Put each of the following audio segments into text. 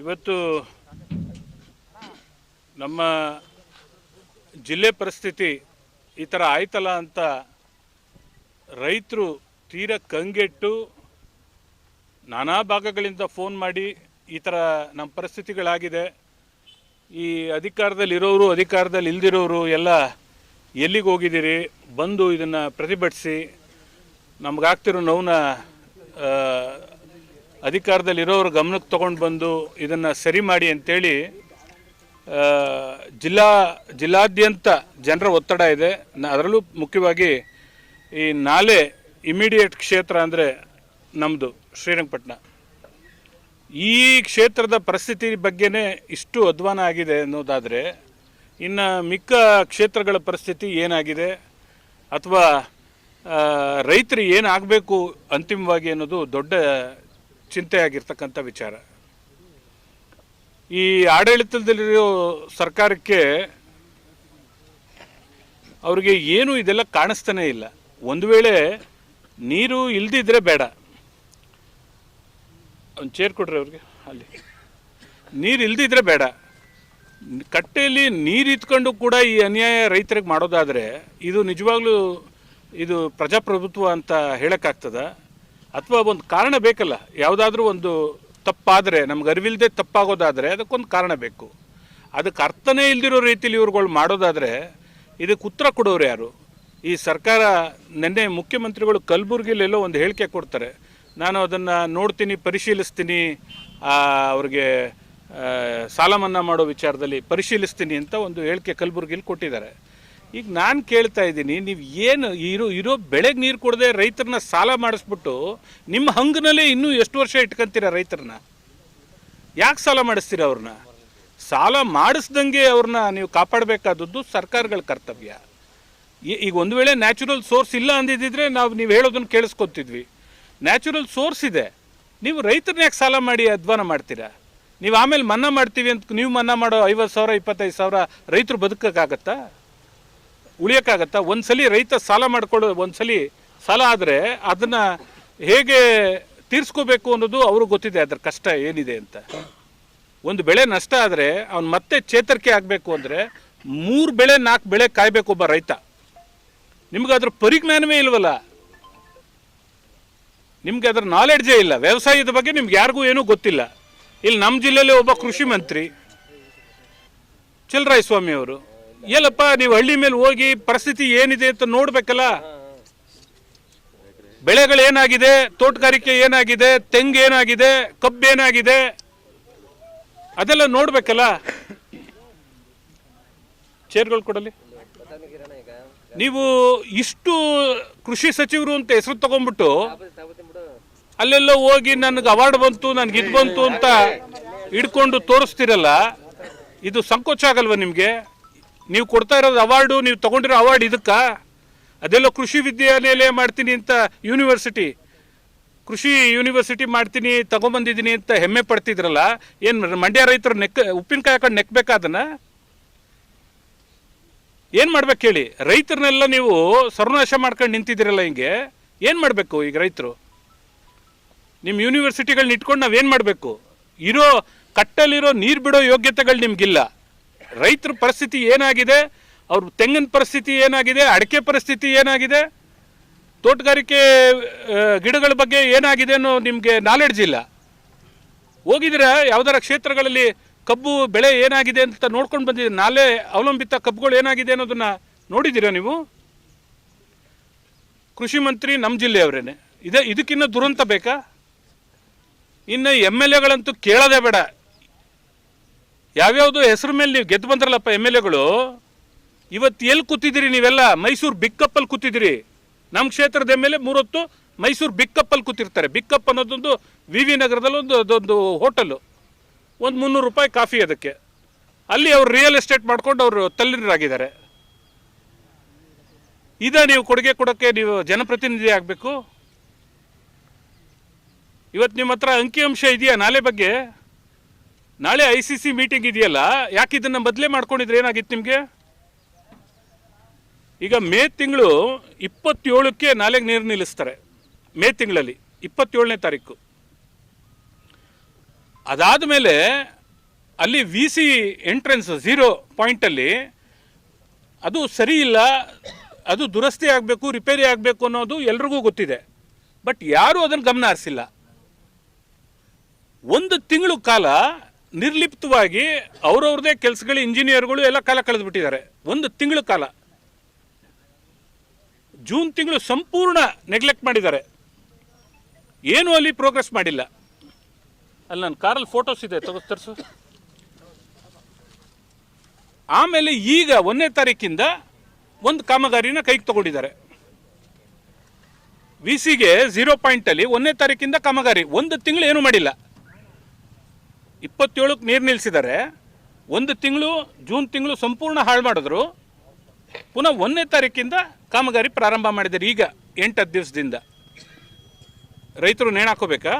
ಇವತ್ತು ನಮ್ಮ ಜಿಲ್ಲೆ ಪರಿಸ್ಥಿತಿ ಈ ಥರ ಆಯ್ತಲ್ಲ ಅಂತ ರೈತರು ತೀರಾ ಕಂಗೆಟ್ಟು ನಾನಾ ಭಾಗಗಳಿಂದ ಫೋನ್ ಮಾಡಿ ಈ ಥರ ನಮ್ಮ ಪರಿಸ್ಥಿತಿಗಳಾಗಿದೆ, ಈ ಅಧಿಕಾರದಲ್ಲಿರೋರು ಅಧಿಕಾರದಲ್ಲಿ ಇಲ್ದಿರೋರು ಎಲ್ಲ ಎಲ್ಲಿಗೆ ಹೋಗಿದ್ದೀರಿ, ಬಂದು ಇದನ್ನು ಪ್ರತಿಭಟಿಸಿ ನಮಗಾಗ್ತಿರೋ ನೋವನ್ನ ಅಧಿಕಾರದಲ್ಲಿರೋರು ಗಮನಕ್ಕೆ ತೊಗೊಂಡು ಬಂದು ಇದನ್ನು ಸರಿ ಮಾಡಿ ಅಂತೇಳಿ ಜಿಲ್ಲಾದ್ಯಂತ ಜನರ ಒತ್ತಡ ಇದೆ. ಅದರಲ್ಲೂ ಮುಖ್ಯವಾಗಿ ಈ ನಾಲೆ ಇಮಿಡಿಯೇಟ್ ಕ್ಷೇತ್ರ ಅಂದರೆ ನಮ್ಮದು ಶ್ರೀರಂಗಪಟ್ಟಣ, ಈ ಕ್ಷೇತ್ರದ ಪರಿಸ್ಥಿತಿ ಬಗ್ಗೆನೇ ಇಷ್ಟು ಅಧ್ವಾನ ಆಗಿದೆ ಅನ್ನೋದಾದರೆ ಇನ್ನು ಮಿಕ್ಕ ಕ್ಷೇತ್ರಗಳ ಪರಿಸ್ಥಿತಿ ಏನಾಗಿದೆ ಅಥವಾ ರೈತರು ಏನಾಗಬೇಕು ಅಂತಿಮವಾಗಿ ಅನ್ನೋದು ದೊಡ್ಡ ಚಿಂತೆ ಆಗಿರ್ತಕ್ಕಂಥ ವಿಚಾರ. ಈ ಆಡಳಿತದಲ್ಲಿರೋ ಸರ್ಕಾರಕ್ಕೆ ಅವ್ರಿಗೆ ಏನು ಇದೆಲ್ಲ ಕಾಣಿಸ್ತಾನೇ ಇಲ್ಲ. ಒಂದು ವೇಳೆ ನೀರು ಇಲ್ದಿದ್ರೆ ಬೇಡ, ಒಂದು ಚೇರ್ ಕೊಡ್ರಿ ಅವ್ರಿಗೆ, ಅಲ್ಲಿ ನೀರು ಇಲ್ದಿದ್ರೆ ಬೇಡ, ಕಟ್ಟೆಯಲ್ಲಿ ನೀರು ಇತ್ಕೊಂಡು ಕೂಡ ಈ ಅನ್ಯಾಯ ರೈತರಿಗೆ ಮಾಡೋದಾದರೆ ಇದು ನಿಜವಾಗ್ಲೂ ಇದು ಪ್ರಜಾಪ್ರಭುತ್ವ ಅಂತ ಹೇಳೋಕ್ಕಾಗ್ತದ? ಅಥವಾ ಒಂದು ಕಾರಣ ಬೇಕಲ್ಲ, ಯಾವುದಾದ್ರೂ ಒಂದು ತಪ್ಪಾದರೆ, ನಮ್ಗೆ ಅರಿವಿಲ್ಲದೆ ತಪ್ಪಾಗೋದಾದರೆ ಅದಕ್ಕೊಂದು ಕಾರಣ ಬೇಕು. ಅದಕ್ಕೆ ಅರ್ಥನೇ ಇಲ್ದಿರೋ ರೀತಿಯಲ್ಲಿ ಇವ್ರುಗಳು ಮಾಡೋದಾದರೆ ಇದಕ್ಕೆ ಉತ್ತರ ಕೊಡೋರು ಯಾರು? ಈ ಸರ್ಕಾರ ನಿನ್ನೆ ಮುಖ್ಯಮಂತ್ರಿಗಳು ಕಲಬುರಗಿಲೆಲ್ಲೋ ಒಂದು ಹೇಳಿಕೆ ಕೊಡ್ತಾರೆ, ನಾನು ಅದನ್ನು ನೋಡ್ತೀನಿ, ಪರಿಶೀಲಿಸ್ತೀನಿ, ಅವ್ರಿಗೆ ಸಾಲ ಮನ್ನಾ ಮಾಡೋ ವಿಚಾರದಲ್ಲಿ ಪರಿಶೀಲಿಸ್ತೀನಿ ಅಂತ ಒಂದು ಹೇಳಿಕೆ ಕಲಬುರಗಿಲಿ ಕೊಟ್ಟಿದ್ದಾರೆ. ಈಗ ನಾನು ಕೇಳ್ತಾ ಇದ್ದೀನಿ, ನೀವು ಏನು ಇರೋ ಬೆಳೆಗೆ ನೀರು ಕೊಡದೆ ರೈತರನ್ನ ಸಾಲ ಮಾಡಿಸ್ಬಿಟ್ಟು ನಿಮ್ಮ ಹಂಗನಲ್ಲೇ ಇನ್ನೂ ಎಷ್ಟು ವರ್ಷ ಇಟ್ಕೊಂತೀರ ರೈತರನ್ನ? ಯಾಕೆ ಸಾಲ ಮಾಡಿಸ್ತೀರ ಅವ್ರನ್ನ? ಸಾಲ ಮಾಡಿಸ್ದಂಗೆ ಅವ್ರನ್ನ ನೀವು ಕಾಪಾಡಬೇಕಾದದ್ದು ಸರ್ಕಾರಗಳ ಕರ್ತವ್ಯ. ಈಗ ಒಂದು ವೇಳೆ ನ್ಯಾಚುರಲ್ ಸೋರ್ಸ್ ಇಲ್ಲ ಅಂದಿದ್ದರೆ ನೀವು ಹೇಳೋದನ್ನು ಕೇಳಿಸ್ಕೊತಿದ್ವಿ. ನ್ಯಾಚುರಲ್ ಸೋರ್ಸ್ ಇದೆ, ನೀವು ರೈತರನ್ನ ಯಾಕೆ ಸಾಲ ಮಾಡಿ ಅಧ್ವಾನ ಮಾಡ್ತೀರಾ? ನೀವು ಆಮೇಲೆ ಮನ್ನಾ ಮಾಡ್ತೀವಿ ಅಂತ ನೀವು ಮನ್ನಾ ಮಾಡೋ 50,000 25,000 ರೈತರು ಬದುಕೋಕ್ಕಾಗತ್ತಾ? ಉಳಿಯೋಕ್ಕಾಗತ್ತಾ? ಒಂದ್ಸಲಿ ರೈತ ಸಾಲ ಮಾಡ್ಕೊಳ್ಳೋ, ಒಂದ್ಸಲಿ ಸಾಲ ಆದರೆ ಅದನ್ನು ಹೇಗೆ ತೀರಿಸ್ಕೋಬೇಕು ಅನ್ನೋದು ಅವ್ರಿಗೆ ಗೊತ್ತಿದೆ, ಅದ್ರ ಕಷ್ಟ ಏನಿದೆ ಅಂತ. ಒಂದು ಬೆಳೆ ನಷ್ಟ ಆದರೆ ಅವ್ನು ಮತ್ತೆ ಚೇತರಿಕೆ ಆಗಬೇಕು ಅಂದರೆ 3 ಬೆಳೆ 4 ಬೆಳೆ ಕಾಯಬೇಕು ಒಬ್ಬ ರೈತ. ನಿಮ್ಗೆ ಅದ್ರ ಪರಿಜ್ಞಾನವೇ ಇಲ್ವಲ್ಲ, ನಿಮ್ಗೆ ಅದ್ರ ನಾಲೆಡ್ಜೇ ಇಲ್ಲ. ವ್ಯವಸಾಯದ ಬಗ್ಗೆ ನಿಮ್ಗೆ ಯಾರಿಗೂ ಏನೂ ಗೊತ್ತಿಲ್ಲ. ಇಲ್ಲಿ ನಮ್ಮ ಜಿಲ್ಲೆಯಲ್ಲಿ ಒಬ್ಬ ಕೃಷಿ ಮಂತ್ರಿ ಚಲರಾಯಸ್ವಾಮಿ ಅವರು, ಎಲ್ಲಪ್ಪ ನೀವು ಹಳ್ಳಿ ಮೇಲೆ ಹೋಗಿ ಪರಿಸ್ಥಿತಿ ಏನಿದೆ ಅಂತ ನೋಡ್ಬೇಕಲ್ಲ. ಬೆಳೆಗಳೇನಾಗಿದೆ, ತೋಟಗಾರಿಕೆ ಏನಾಗಿದೆ, ತೆಂಗು ಏನಾಗಿದೆ, ಕಬ್ಬು ಏನಾಗಿದೆ, ಅದೆಲ್ಲ ನೋಡ್ಬೇಕಲ್ಲ. ಚೇರ್ಗಳು ಕೊಡಲಿ. ನೀವು ಇಷ್ಟು ಕೃಷಿ ಸಚಿವರು ಅಂತ ಹೆಸರು ತಗೊಂಡ್ಬಿಟ್ಟು ಅಲ್ಲೆಲ್ಲ ಹೋಗಿ ನನಗೆ ಅವಾರ್ಡ್ ಬಂತು, ನನಗೆ ಇದು ಬಂತು ಅಂತ ಹಿಡ್ಕೊಂಡು ತೋರಿಸ್ತಿರಲ್ಲ, ಇದು ಸಂಕೋಚ ಆಗಲ್ವ ನಿಮಗೆ? ನೀವು ಕೊಡ್ತಾ ಇರೋದು ಅವಾರ್ಡು, ನೀವು ತಗೊಂಡಿರೋ ಅವಾರ್ಡ್ ಇದಕ್ಕ? ಅದೆಲ್ಲ ಕೃಷಿ ವಿದ್ಯಾಲಯ ಮಾಡ್ತೀನಿ ಅಂತ ಕೃಷಿ ಯೂನಿವರ್ಸಿಟಿ ಮಾಡ್ತೀನಿ ತಗೊಂಬಂದಿದ್ದೀನಿ ಅಂತ ಹೆಮ್ಮೆ ಪಡ್ತಿದ್ರಲ್ಲ, ಏನು ಮಂಡ್ಯ ರೈತರು ಉಪ್ಪಿನಕಾಯಿ ಹಾಕೊಂಡು ನೆಕ್ಬೇಕಾದನ್ನ? ಏನು ಮಾಡ್ಬೇಕು ಹೇಳಿ? ರೈತರನ್ನೆಲ್ಲ ನೀವು ಸರ್ವನಾಶ ಮಾಡ್ಕೊಂಡು ನಿಂತಿದ್ದೀರಲ್ಲ, ಹಿಂಗೆ ಏನು ಮಾಡಬೇಕು ಈಗ ರೈತರು? ನಿಮ್ಮ ಯೂನಿವರ್ಸಿಟಿಗಳನ್ನ ಇಟ್ಕೊಂಡು ನಾವೇನು ಮಾಡಬೇಕು? ಕಟ್ಟಲಿರೋ ನೀರು ಬಿಡೋ ಯೋಗ್ಯತೆಗಳು ನಿಮಗಿಲ್ಲ. ರೈತರ ಪರಿಸ್ಥಿತಿ ಏನಾಗಿದೆ, ಅವ್ರ ತೆಂಗಿನ ಪರಿಸ್ಥಿತಿ ಏನಾಗಿದೆ, ಅಡಿಕೆ ಪರಿಸ್ಥಿತಿ ಏನಾಗಿದೆ, ತೋಟಗಾರಿಕೆ ಗಿಡಗಳ ಬಗ್ಗೆ ಏನಾಗಿದೆ ಅನ್ನೋ ನಿಮಗೆ ನಾಲೆಡ್ಜ್ ಇಲ್ಲ. ಹೋಗಿದ್ದೀರಾ ಯಾವ್ದಾರ ಕ್ಷೇತ್ರಗಳಲ್ಲಿ ಕಬ್ಬು ಬೆಳೆ ಏನಾಗಿದೆ ಅಂತ ನೋಡ್ಕೊಂಡು ಬಂದಿದ್ದೀರಾ? ನಾಲೆ ಅವಲಂಬಿತ ಕಬ್ಬುಗಳು ಏನಾಗಿದೆ ಅನ್ನೋದನ್ನ ನೋಡಿದ್ದೀರಾ ನೀವು? ಕೃಷಿ ಮಂತ್ರಿ ನಮ್ಮ ಜಿಲ್ಲೆಯವರೇನೆ. ಇದಕ್ಕಿನ್ನ ದುರಂತ ಬೇಕಾ? ಇನ್ನು MLAಗಳಂತೂ ಕೇಳೋದೇ ಬೇಡ. ಯಾವ್ಯಾವುದೋ ಹೆಸರು ಮೇಲೆ ನೀವು ಗೆದ್ದು ಬಂದ್ರಲ್ಲಪ್ಪ MLAಗಳು, ಇವತ್ತು ಎಲ್ಲಿ ಕೂತಿದ್ದೀರಿ ನೀವೆಲ್ಲ? ಮೈಸೂರು ಬಿಗ್ ಕಪ್ಪಲ್ಲಿ ಕೂತಿದ್ದೀರಿ. ನಮ್ಮ ಕ್ಷೇತ್ರದ MLA 3 ಹೊತ್ತು ಮೈಸೂರು ಬಿಗ್ ಕಪ್ಪಲ್ಲಿ ಕೂತಿರ್ತಾರೆ. ಬಿಗ್ ಕಪ್ ಅನ್ನೋದೊಂದು VV ನಗರದಲ್ಲಿ ಒಂದು ಹೋಟೆಲು, ಒಂದು 300 ರೂಪಾಯಿ ಕಾಫಿ ಅದಕ್ಕೆ. ಅಲ್ಲಿ ಅವ್ರು ರಿಯಲ್ ಎಸ್ಟೇಟ್ ಮಾಡ್ಕೊಂಡು ಅವರು ತಲ್ಲೀನರಾಗಿದ್ದಾರೆ. ನೀವು ಕೊಡುಗೆ ಕೊಡೋಕ್ಕೆ ನೀವು ಜನಪ್ರತಿನಿಧಿ ಆಗಬೇಕು? ಇವತ್ತು ನಿಮ್ಮ ಹತ್ರ ಅಂಕಿಅಂಶ ಇದೆಯಾ ನಾಳೆ ಬಗ್ಗೆ? ನಾಳೆ ICC ಮೀಟಿಂಗ್ ಇದೆಯಲ್ಲ, ಯಾಕೆ ಇದನ್ನು ಮೊದಲೇ ಮಾಡ್ಕೊಂಡಿದ್ರೆ ಏನಾಗಿತ್ತು ನಿಮಗೆ? ಈಗ ಮೇ ತಿಂಗಳು 27ಕ್ಕೆ ನಾಲೆಗೆ ನೀರು ನಿಲ್ಲಿಸ್ತಾರೆ. ಮೇ ತಿಂಗಳಲ್ಲಿ 27ನೇ ತಾರೀಕು. ಅದಾದ ಮೇಲೆ ಅಲ್ಲಿ ವಿ ಸಿ ಎಂಟ್ರೆನ್ಸ್ 0 ಪಾಯಿಂಟಲ್ಲಿ ಅದು ಸರಿ ಇಲ್ಲ, ಅದು ದುರಸ್ತಿ ಆಗಬೇಕು, ರಿಪೇರಿ ಆಗಬೇಕು ಅನ್ನೋದು ಎಲ್ರಿಗೂ ಗೊತ್ತಿದೆ. ಬಟ್ ಯಾರೂ ಅದನ್ನು ಗಮನ ಹರಿಸಿಲ್ಲ. 1 ತಿಂಗಳು ಕಾಲ ನಿರ್ಲಿಪ್ತವಾಗಿ ಅವ್ರವ್ರದೇ ಕೆಲಸಗಳು, ಇಂಜಿನಿಯರ್ಗಳು ಎಲ್ಲ ಕಾಲ ಕಳೆದುಬಿಟ್ಟಿದ್ದಾರೆ. 1 ತಿಂಗಳು ಕಾಲ, ಜೂನ್ ತಿಂಗಳು ಸಂಪೂರ್ಣ ನೆಗ್ಲೆಕ್ಟ್ ಮಾಡಿದ್ದಾರೆ. ಏನೂ ಅಲ್ಲಿ ಪ್ರೋಗ್ರೆಸ್ ಮಾಡಿಲ್ಲ. ಅಲ್ಲಿ ನನ್ನ ಕಾರಲ್ಲಿ ಫೋಟೋಸ್ ಇದೆ, ತರಿಸು. ಆಮೇಲೆ ಈಗ 1ನೇ ತಾರೀಕಿಂದ ಒಂದು ಕಾಮಗಾರಿನ ಕೈಗೆ ತಗೊಂಡಿದ್ದಾರೆ. ವಿ ಸಿಗೆ 0 ಪಾಯಿಂಟಲ್ಲಿ 1ನೇ ತಾರೀಕಿಂದ ಕಾಮಗಾರಿ 1 ತಿಂಗಳು ಏನೂ ಮಾಡಿಲ್ಲ. 27ಕ್ಕೆ ನೀರು ನಿಲ್ಲಿಸಿದ್ದಾರೆ. 1 ತಿಂಗಳು ಜೂನ್ ತಿಂಗಳು ಸಂಪೂರ್ಣ ಹಾಳು ಮಾಡಿದ್ರು. ಪುನಃ 1ನೇ ತಾರೀಕಿಂದ ಕಾಮಗಾರಿ ಪ್ರಾರಂಭ ಮಾಡಿದ್ದಾರೆ. ಈಗ 8-10 ದಿವಸದಿಂದ ರೈತರು ನೇಣಾಕೋಬೇಕಾ?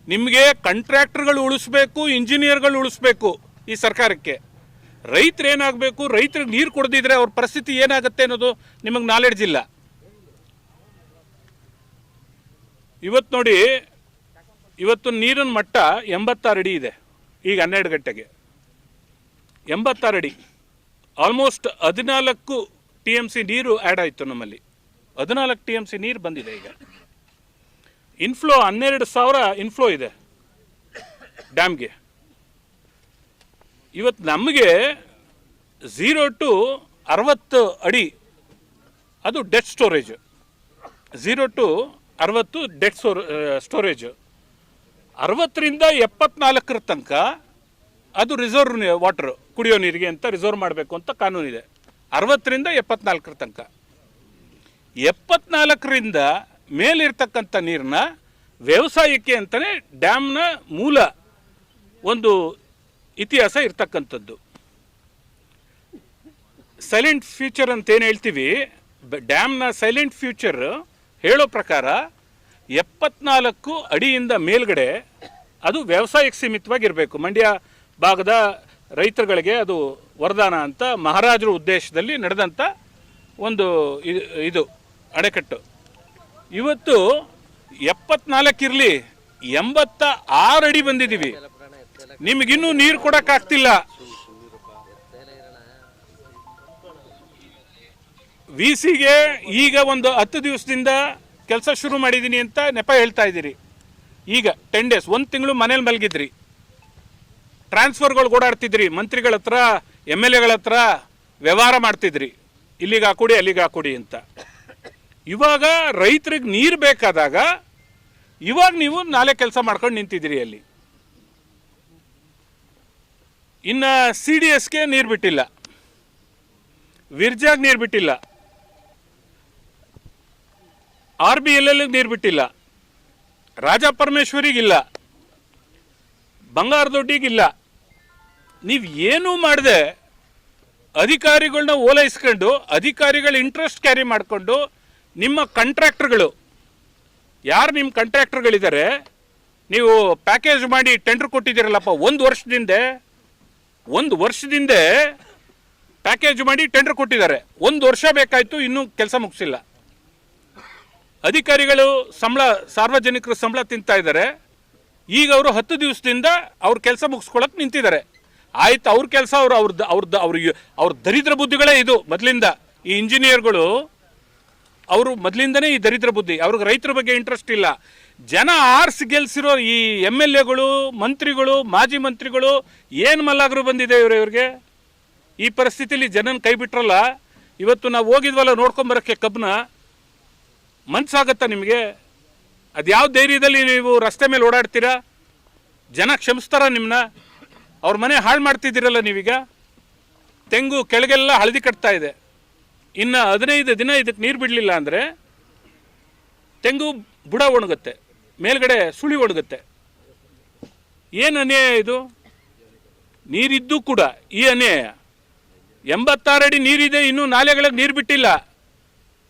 ನಿಮಗೆ ಕಾಂಟ್ರಾಕ್ಟರ್ಗಳು ಉಳಿಸ್ಬೇಕು, ಇಂಜಿನಿಯರ್ಗಳು ಉಳಿಸ್ಬೇಕು ಈ ಸರ್ಕಾರಕ್ಕೆ. ರೈತರು ಏನಾಗಬೇಕು, ರೈತರಿಗೆ ನೀರು ಕೊಡದಿದ್ರೆ ಅವ್ರ ಪರಿಸ್ಥಿತಿ ಏನಾಗುತ್ತೆ ಅನ್ನೋದು ನಿಮಗೆ ನಾಲೆಡ್ಜ್ ಇಲ್ಲ. ಇವತ್ತು ನೋಡಿ, ಇವತ್ತು ನೀರಿನ ಮಟ್ಟ 86 ಅಡಿ ಇದೆ. ಈಗ 12 ಗಂಟೆಗೆ 86 ಅಡಿ, ಆಲ್ಮೋಸ್ಟ್ 14 TMC ನೀರು ಆ್ಯಡ್ ಆಯಿತು. ನಮ್ಮಲ್ಲಿ 14 TMC ನೀರು ಬಂದಿದೆ. ಈಗ ಇನ್ಫ್ಲೋ 12,000 ಇನ್ಫ್ಲೋ ಇದೆ ಡ್ಯಾಮ್ಗೆ. ಇವತ್ತು ನಮಗೆ 0 to 60 ಅಡಿ ಅದು death storage. 0 to 60 death storage. 60ರಿಂದ 74 ತನಕ ಅದು ರಿಸರ್ವ್ ವಾಟರ್, ಕುಡಿಯೋ ನೀರಿಗೆ ಅಂತ ರಿಸರ್ವ್ ಮಾಡಬೇಕು ಅಂತ ಕಾನೂನಿದೆ. 60ರಿಂದ 74 ತನಕ. 74ರಿಂದ ಮೇಲಿರ್ತಕ್ಕಂಥ ನೀರನ್ನ ವ್ಯವಸಾಯಕ್ಕೆ ಅಂತಲೇ ಡ್ಯಾಮ್ನ ಮೂಲ ಒಂದು ಇತಿಹಾಸ ಇರ್ತಕ್ಕಂಥದ್ದು. ಸೈಲೆಂಟ್ ಫ್ಯೂಚರ್ ಅಂತ ಏನು ಹೇಳ್ತೀವಿ, ಡ್ಯಾಮ್ನ ಸೈಲೆಂಟ್ ಫ್ಯೂಚರ್ ಹೇಳೋ ಪ್ರಕಾರ 74 ಅಡಿಯಿಂದ ಮೇಲ್ಗಡೆ ಅದು ವ್ಯವಸಾಯಕ್ಕೆ ಸೀಮಿತವಾಗಿರಬೇಕು. ಮಂಡ್ಯ ಭಾಗದ ರೈತರುಗಳಿಗೆ ಅದು ವರದಾನ ಅಂತ ಮಹಾರಾಜರ ಉದ್ದೇಶದಲ್ಲಿ ನಡೆದಂಥ ಒಂದು ಇದು ಅಣೆಕಟ್ಟು. ಇವತ್ತು 74 ಇರಲಿ, 86 ಅಡಿ ಬಂದಿದ್ದೀವಿ. ನಿಮಗಿನ್ನೂ ನೀರು ಕೊಡೋಕ್ಕಾಗ್ತಿಲ್ಲ. ವಿ ಸಿಗೆ ಈಗ ಒಂದು 10 ದಿವಸದಿಂದ ಕೆಲಸ ಶುರು ಮಾಡಿದ್ದೀನಿ ಅಂತ ನೆಪ ಹೇಳ್ತಾ ಇದ್ದೀರಿ. ಈಗ 10 ಡೇಸ್, 1 ತಿಂಗಳು ಮನೇಲಿ ಮಲಗಿದ್ರಿ, ಟ್ರಾನ್ಸ್ಫರ್ಗಳು ಓಡಾಡ್ತಿದ್ರಿ, ಮಂತ್ರಿಗಳ ಹತ್ರ MLAಗಳ ಹತ್ರ ವ್ಯವಹಾರ ಮಾಡ್ತಿದ್ರಿ, ಇಲ್ಲಿಗೆ ಹಾಕೊಡಿ ಅಲ್ಲಿಗೆ ಹಾಕೊಡಿ ಅಂತ. ಇವಾಗ ರೈತರಿಗೆ ನೀರು ಬೇಕಾದಾಗ ಇವಾಗ ನೀವು ನಾಳೆ ಕೆಲಸ ಮಾಡ್ಕೊಂಡು ನಿಂತಿದ್ದೀರಿ ಅಲ್ಲಿ. ಇನ್ನು CDSಗೆ ನೀರು ಬಿಟ್ಟಿಲ್ಲ, ವಿರ್ಜಾಗ್ ನೀರು ಬಿಟ್ಟಿಲ್ಲ, RBLL ನೀರು ಬಿಟ್ಟಿಲ್ಲ, ರಾಜ ಪರಮೇಶ್ವರಿಗಿಲ್ಲ, ಬಂಗಾರದೊಡ್ಡಿಗಿಲ್ಲ. ನೀವು ಏನೂ ಮಾಡದೆ ಅಧಿಕಾರಿಗಳನ್ನ ಓಲೈಸ್ಕೊಂಡು, ಅಧಿಕಾರಿಗಳ ಇಂಟ್ರೆಸ್ಟ್ ಕ್ಯಾರಿ ಮಾಡಿಕೊಂಡು, ನಿಮ್ಮ ಕಾಂಟ್ರಾಕ್ಟರ್ಗಳು ಯಾರು ನಿಮ್ಮ ಕಾಂಟ್ರಾಕ್ಟರ್ಗಳಿದ್ದಾರೆ, ನೀವು ಪ್ಯಾಕೇಜ್ ಮಾಡಿ ಟೆಂಡರ್ ಕೊಟ್ಟಿದ್ದೀರಲ್ಲಪ್ಪ, 1 ವರ್ಷದಿಂದ ಪ್ಯಾಕೇಜ್ ಮಾಡಿ ಟೆಂಡರ್ ಕೊಟ್ಟಿದ್ದಾರೆ. 1 ವರ್ಷ ಬೇಕಾಯಿತು, ಇನ್ನೂ ಕೆಲಸ ಮುಗಿಸಿಲ್ಲ. ಅಧಿಕಾರಿಗಳು ಸಂಬಳ, ಸಾರ್ವಜನಿಕರು ಸಂಬಳ ತಿಂತಾ ಇದ್ದಾರೆ. ಈಗ ಅವರು 10 ದಿವಸದಿಂದ ಅವ್ರ ಕೆಲಸ ಮುಗಿಸ್ಕೊಳಕ್ಕೆ ನಿಂತಿದ್ದಾರೆ. ಆಯ್ತು, ಅವ್ರ ಕೆಲಸ ಅವ್ರ ದರಿದ್ರ ಬುದ್ಧಿಗಳೇ ಇದು ಮೊದಲಿಂದ. ಈ ಇಂಜಿನಿಯರ್ಗಳು ಅವರು ಮೊದಲಿಂದನೇ ಈ ದರಿದ್ರ ಬುದ್ಧಿ. ಅವ್ರಿಗೆ ರೈತರ ಬಗ್ಗೆ ಇಂಟ್ರೆಸ್ಟ್ ಇಲ್ಲ. ಜನ ಆರ್ಸಿ ಗೆಲ್ಸಿರೋ ಈ MLAಗಳು, ಮಂತ್ರಿಗಳು, ಮಾಜಿ ಮಂತ್ರಿಗಳು ಏನು ಮಲ್ಲಾಗರು ಬಂದಿದೆ ಇವ್ರಿಗೆ. ಈ ಪರಿಸ್ಥಿತಿಯಲ್ಲಿ ಜನನ ಕೈ ಬಿಟ್ರಲ್ಲ. ಇವತ್ತು ನಾವು ಹೋಗಿದ್ವಲ್ಲ ನೋಡ್ಕೊಂಬರೋಕ್ಕೆ ಕಬ್ಬನ, ಮನ್ಸಾಗತ್ತಾ ನಿಮಗೆ? ಅದು ಯಾವ ಧೈರ್ಯದಲ್ಲಿ ನೀವು ರಸ್ತೆ ಮೇಲೆ ಓಡಾಡ್ತೀರಾ? ಜನ ಕ್ಷಮಿಸ್ತಾರ ನಿಮ್ಮನ್ನ? ಅವ್ರ ಮನೆ ಹಾಳು ಮಾಡ್ತಿದ್ದೀರಲ್ಲ ನೀವೀಗ. ತೆಂಗು ಕೆಳಗೆಲ್ಲ ಹಳದಿ ಕಟ್ತಾ ಇದೆ. ಇನ್ನು 15 ದಿನ ಇದಕ್ಕೆ ನೀರು ಬಿಡಲಿಲ್ಲ ಅಂದರೆ ತೆಂಗು ಬುಡ ಒಣಗುತ್ತೆ, ಮೇಲ್ಗಡೆ ಸುಳಿ ಒಣಗುತ್ತೆ. ಏನು ಅನ್ಯಾಯ ಇದು? ನೀರಿದ್ದು ಕೂಡ ಈ ಅನ್ಯಾಯ. 86 ಅಡಿ ನೀರಿದೆ, ಇನ್ನೂ ನಾಲೆಗಳಿಗೆ ನೀರು ಬಿಟ್ಟಿಲ್ಲ.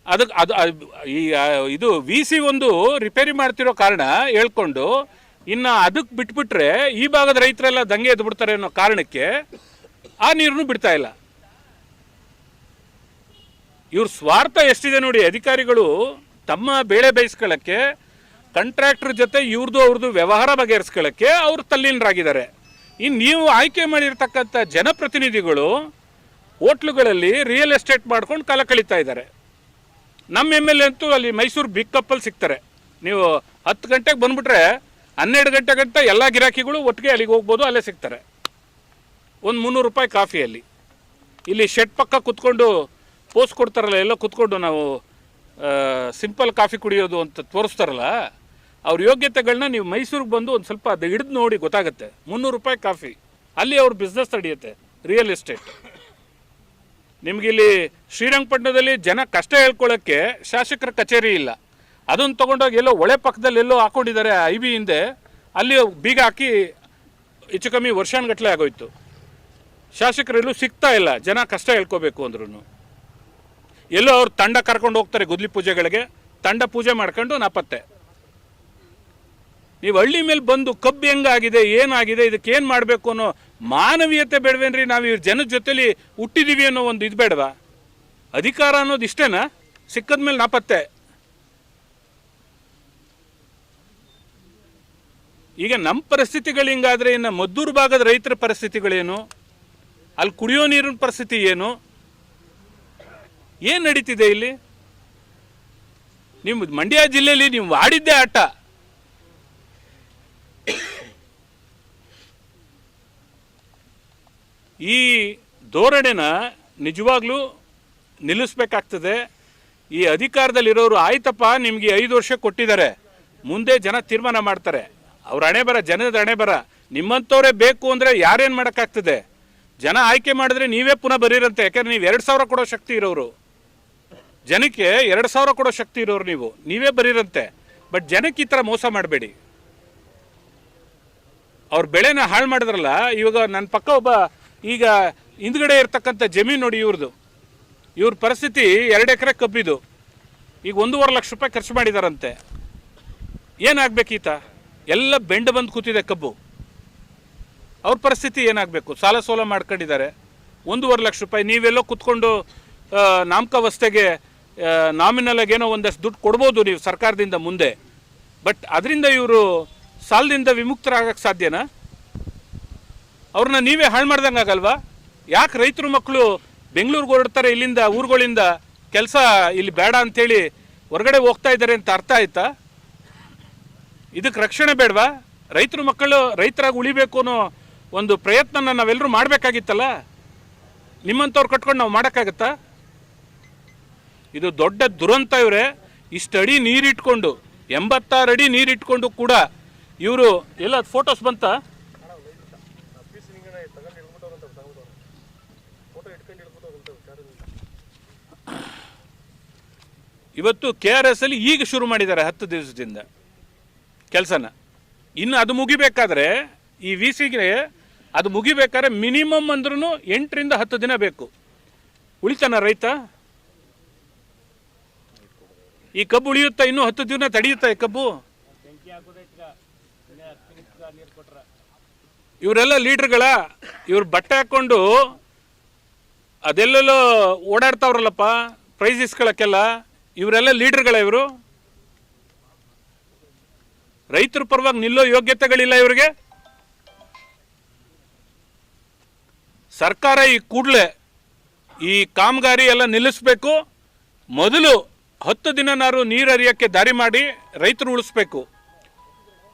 ಅದಕ್ಕೆ ಇದು VC ಒಂದು ರಿಪೇರಿ ಮಾಡ್ತಿರೋ ಕಾರಣ ಹೇಳ್ಕೊಂಡು ಇನ್ನು ಅದಕ್ಕೆ ಬಿಟ್ಬಿಟ್ರೆ ಈ ಭಾಗದ ರೈತರೆಲ್ಲ ದಂಗೆ ಎದ್ದು ಬಿಡ್ತಾರೆ ಅನ್ನೋ ಕಾರಣಕ್ಕೆ ಆ ನೀರನ್ನು ಬಿಡ್ತಾ ಇಲ್ಲ. ಇವ್ರ ಸ್ವಾರ್ಥ ಎಷ್ಟಿದೆ ನೋಡಿ. ಅಧಿಕಾರಿಗಳು ತಮ್ಮ ಬೇಳೆ ಬೇಯಿಸ್ಕೊಳ್ಳೋಕ್ಕೆ ಕಾಂಟ್ರಾಕ್ಟರ್ ಜೊತೆ ಅವ್ರದ್ದು ವ್ಯವಹಾರ ಬಗೆಹರಿಸ್ಕೊಳ್ಳೋಕ್ಕೆ ಅವರು ತಲ್ಲೀನರಾಗಿದ್ದಾರೆ. ಇನ್ನು ನೀವು ಆಯ್ಕೆ ಮಾಡಿರ್ತಕ್ಕಂಥ ಜನಪ್ರತಿನಿಧಿಗಳು ಹೋಟ್ಲುಗಳಲ್ಲಿ ರಿಯಲ್ ಎಸ್ಟೇಟ್ ಮಾಡ್ಕೊಂಡು ಕಾಲ ಕಳೀತಾ ಇದ್ದಾರೆ. ನಮ್ಮ MLA ಅಂತೂ ಅಲ್ಲಿ ಮೈಸೂರು ಬಿಗ್ ಕಪ್ಪಲ್ಲಿ ಸಿಗ್ತಾರೆ. ನೀವು 10 ಗಂಟೆಗೆ ಬಂದುಬಿಟ್ರೆ 12 ಗಂಟೆ ಗಂಟ ಎಲ್ಲ ಗಿರಾಕಿಗಳು ಒಟ್ಟಿಗೆ ಅಲ್ಲಿಗೆ ಹೋಗ್ಬೋದು, ಅಲ್ಲೇ ಸಿಗ್ತಾರೆ. ಒಂದು 300 ರೂಪಾಯಿ ಕಾಫಿಯಲ್ಲಿ. ಇಲ್ಲಿ ಶೆಡ್ ಪಕ್ಕ ಕುತ್ಕೊಂಡು ಪೋಸ್ಟ್ ಕೊಡ್ತಾರಲ್ಲ, ಎಲ್ಲ ಕುತ್ಕೊಂಡು ನಾವು ಸಿಂಪಲ್ ಕಾಫಿ ಕುಡಿಯೋದು ಅಂತ ತೋರಿಸ್ತಾರಲ್ಲ, ಅವ್ರ ಯೋಗ್ಯತೆಗಳನ್ನ ನೀವು ಮೈಸೂರಿಗೆ ಬಂದು ಒಂದು ಸ್ವಲ್ಪ ಅದು ಹಿಡಿದು ನೋಡಿ ಗೊತ್ತಾಗುತ್ತೆ. 300 ರೂಪಾಯಿ ಕಾಫಿ, ಅಲ್ಲಿ ಅವ್ರ ಬಿಸ್ನೆಸ್ ನಡೆಯುತ್ತೆ, ರಿಯಲ್ ಎಸ್ಟೇಟ್. ನಿಮಗಿಲ್ಲಿ ಶ್ರೀರಂಗಪಟ್ಟಣದಲ್ಲಿ ಜನ ಕಷ್ಟ ಹೇಳ್ಕೊಳ್ಳೋಕ್ಕೆ ಶಾಸಕರ ಕಚೇರಿ ಇಲ್ಲ. ಅದನ್ನು ತೊಗೊಂಡೋಗಿ ಎಲ್ಲೋ ಒಳೆ ಪಕ್ಕದಲ್ಲಿ ಎಲ್ಲೋ ಹಾಕ್ಕೊಂಡಿದ್ದಾರೆ IB ಹಿಂದೆ, ಅಲ್ಲಿ ಬೀಗ ಹಾಕಿ ಹೆಚ್ಚು ಕಮ್ಮಿ ವರ್ಷಾನುಗಟ್ಟಲೆ ಆಗೋಯ್ತು. ಶಾಸಕರೆಲ್ಲೂ ಸಿಗ್ತಾ ಇಲ್ಲ, ಜನ ಕಷ್ಟ ಹೇಳ್ಕೋಬೇಕು ಅಂದ್ರೂ. ಎಲ್ಲೋ ಅವ್ರು ತಂಡ ಕರ್ಕೊಂಡು ಹೋಗ್ತಾರೆ ಗುದ್ಲಿ ಪೂಜೆಗಳಿಗೆ, ತಂಡ ಪೂಜೆ ಮಾಡ್ಕೊಂಡು ನಾಪತ್ತೆ. ನೀವು ಹಳ್ಳಿ ಮೇಲೆ ಬಂದು ಕಬ್ಬು ಹೆಂಗಾಗಿದೆ, ಏನಾಗಿದೆ, ಇದಕ್ಕೆ ಏನು ಮಾಡಬೇಕು ಅನ್ನೋ ಮಾನವೀಯತೆ ಬೇಡವೇನ್ರಿ? ನಾವು ಇವ್ರ ಜನದ ಜೊತೆಲಿ ಹುಟ್ಟಿದೀವಿ ಅನ್ನೋ ಒಂದು ಇದು ಬೇಡವಾ? ಅಧಿಕಾರ ಅನ್ನೋದು ಇಷ್ಟೇನಾ? ಸಿಕ್ಕದ ಮೇಲೆ ನಾಪತ್ತೆ. ಈಗ ನಮ್ಮ ಪರಿಸ್ಥಿತಿಗಳು ಹಿಂಗಾದ್ರೆ ಇನ್ನು ಮದ್ದೂರು ಭಾಗದ ರೈತರ ಪರಿಸ್ಥಿತಿಗಳೇನು? ಅಲ್ಲಿ ಕುಡಿಯೋ ನೀರಿನ ಪರಿಸ್ಥಿತಿ ಏನು ನಡೀತಿದೆ ಇಲ್ಲಿ? ನಿಮ್ಮ ಮಂಡ್ಯ ಜಿಲ್ಲೆಯಲ್ಲಿ ನೀವು ಆಡಿದ್ದೇ ಆಟ. ಈ ಧೋರಣೆನ ನಿಜವಾಗ್ಲೂ ನಿಲ್ಲಿಸ್ಬೇಕಾಗ್ತದೆ. ಈ ಅಧಿಕಾರದಲ್ಲಿರೋರು ಆಯ್ತಪ್ಪ ನಿಮಗೆ 5 ವರ್ಷ ಕೊಟ್ಟಿದ್ದಾರೆ, ಮುಂದೆ ಜನ ತೀರ್ಮಾನ ಮಾಡ್ತಾರೆ. ಅವ್ರ ಹಣೆ ಬರ, ಜನದ ಹಣೆ ಬರ. ನಿಮ್ಮಂಥವ್ರೇ ಬೇಕು ಅಂದರೆ ಯಾರೇನು ಮಾಡೋಕ್ಕಾಗ್ತದೆ? ಜನ ಆಯ್ಕೆ ಮಾಡಿದ್ರೆ ನೀವೇ ಪುನಃ ಬರೀರಂತೆ. ಯಾಕಂದ್ರೆ ನೀವು 2,000 ಕೊಡೋ ಶಕ್ತಿ ಇರೋರು, ಜನಕ್ಕೆ 2,000 ಕೊಡೋ ಶಕ್ತಿ ಇರೋರು ನೀವೇ ಬರೀರಂತೆ. ಬಟ್ ಜನಕ್ಕೆ ಈ ಥರ ಮೋಸ ಮಾಡಬೇಡಿ. ಅವ್ರ ಬೆಳೆನ ಹಾಳು ಮಾಡಿದ್ರಲ್ಲ. ಇವಾಗ ನನ್ನ ಪಕ್ಕ ಒಬ್ಬ ಈಗ ಹಿಂದ್ಗಡೆ ಇರ್ತಕ್ಕಂಥ ಜಮೀನು ನೋಡಿ ಇವ್ರ ಪರಿಸ್ಥಿತಿ 2 ಎಕರೆ ಕಬ್ಬಿದು. ಈಗ 1.5 ಲಕ್ಷ ರೂಪಾಯಿ ಖರ್ಚು ಮಾಡಿದಾರಂತೆ. ಏನಾಗಬೇಕೀತ? ಎಲ್ಲ ಬೆಂಡು ಬಂದು ಕೂತಿದೆ ಕಬ್ಬು. ಅವ್ರ ಪರಿಸ್ಥಿತಿ ಏನಾಗಬೇಕು? ಸಾಲ ಸೋಲ ಮಾಡ್ಕೊಂಡಿದ್ದಾರೆ. 1.5 ಲಕ್ಷ ರೂಪಾಯಿ ನೀವೆಲ್ಲೋ ಕುತ್ಕೊಂಡು ನಾಮಕಾವಸ್ಥೆಗೆ ನಾಮಿನಲ್ ಆಗೇನೋ ಒಂದಷ್ಟು ದುಡ್ಡು ಕೊಡ್ಬೋದು ನೀವು ಸರ್ಕಾರದಿಂದ ಮುಂದೆ. ಬಟ್ ಅದರಿಂದ ಇವರು ಸಾಲದಿಂದ ವಿಮುಕ್ತರಾಗಕ್ಕೆ ಸಾಧ್ಯನಾ? ಅವ್ರನ್ನ ನೀವೇ ಹಾಳು ಮಾಡ್ದಂಗೆ ಆಗಲ್ವಾ? ಯಾಕೆ ರೈತರು ಮಕ್ಕಳು ಬೆಂಗಳೂರಿಗೆ ಹೊರಡ್ತಾರೆ, ಇಲ್ಲಿಂದ ಊರುಗಳಿಂದ ಕೆಲಸ ಇಲ್ಲಿ ಬೇಡ ಅಂಥೇಳಿ ಹೊರಗಡೆ ಹೋಗ್ತಾ ಇದ್ದಾರೆ ಅಂತ ಅರ್ಥ ಆಯ್ತಾ? ಇದಕ್ಕೆ ರಕ್ಷಣೆ ಬೇಡವಾ? ರೈತರು ಮಕ್ಕಳು ರೈತರಾಗಿ ಉಳಿಬೇಕು ಅನ್ನೋ ಒಂದು ಪ್ರಯತ್ನ ನಾವೆಲ್ಲರೂ ಮಾಡಬೇಕಾಗಿತ್ತಲ್ಲ. ನಿಮ್ಮಂಥವ್ರು ಕಟ್ಕೊಂಡು ನಾವು ಮಾಡೋಕ್ಕಾಗತ್ತಾ? ಇದು ದೊಡ್ಡ ದುರಂತ. ಇವರೇ ಇಷ್ಟು ಅಡಿ ನೀರಿಟ್ಕೊಂಡು 86 ಅಡಿ ನೀರಿಟ್ಕೊಂಡು ಕೂಡ ಇವರು ಎಲ್ಲ ಫೋಟೋಸ್ ಬಂತ. ಇವತ್ತು KRS ಅಲ್ಲಿ ಈಗ ಶುರು ಮಾಡಿದ್ದಾರೆ 10 ದಿವಸದಿಂದ ಕೆಲಸನ. ಇನ್ನು ಅದು ಮುಗಿಬೇಕಾದ್ರೆ ಈ VCಗೆ ಅದು ಮುಗಿಬೇಕಾದ್ರೆ ಮಿನಿಮಮ್ ಅಂದ್ರೂ 8 ರಿಂದ 10 ದಿನ ಬೇಕು. ಉಳಿತಾನ ರೈತ? ಈ ಕಬ್ಬು ಉಳಿಯುತ್ತಾ? ಇನ್ನೂ 10 ದಿನ ತಡೆಯುತ್ತಾ ಈ ಕಬ್ಬು? ಇವರೆಲ್ಲ ಲೀಡರ್ಗಳ? ಇವ್ರು ಬಟ್ಟೆ ಹಾಕೊಂಡು ಅದೆಲ್ಲೆಲ್ಲೋ ಓಡಾಡ್ತಾವ್ರಲ್ಲಪ್ಪ ಪ್ರೈಸ್ ಇಸ್ಕೊಳ್ಳೋಕ್ಕೆಲ್ಲ. ಇವರೆಲ್ಲ ಲೀಡರ್ಗಳ? ಇವರು ರೈತರ ಪರವಾಗಿ ನಿಲ್ಲೋ ಯೋಗ್ಯತೆಗಳಿಲ್ಲ ಇವರಿಗೆ. ಸರ್ಕಾರ ಈ ಕೂಡಲೇ ಈ ಕಾಮಗಾರಿ ಎಲ್ಲ ನಿಲ್ಲಿಸಬೇಕು. ಮೊದಲು 10 ದಿನನಾರು ನೀರು ಹರಿಯೋಕ್ಕೆ ದಾರಿ ಮಾಡಿ ರೈತರು ಉಳಿಸ್ಬೇಕು.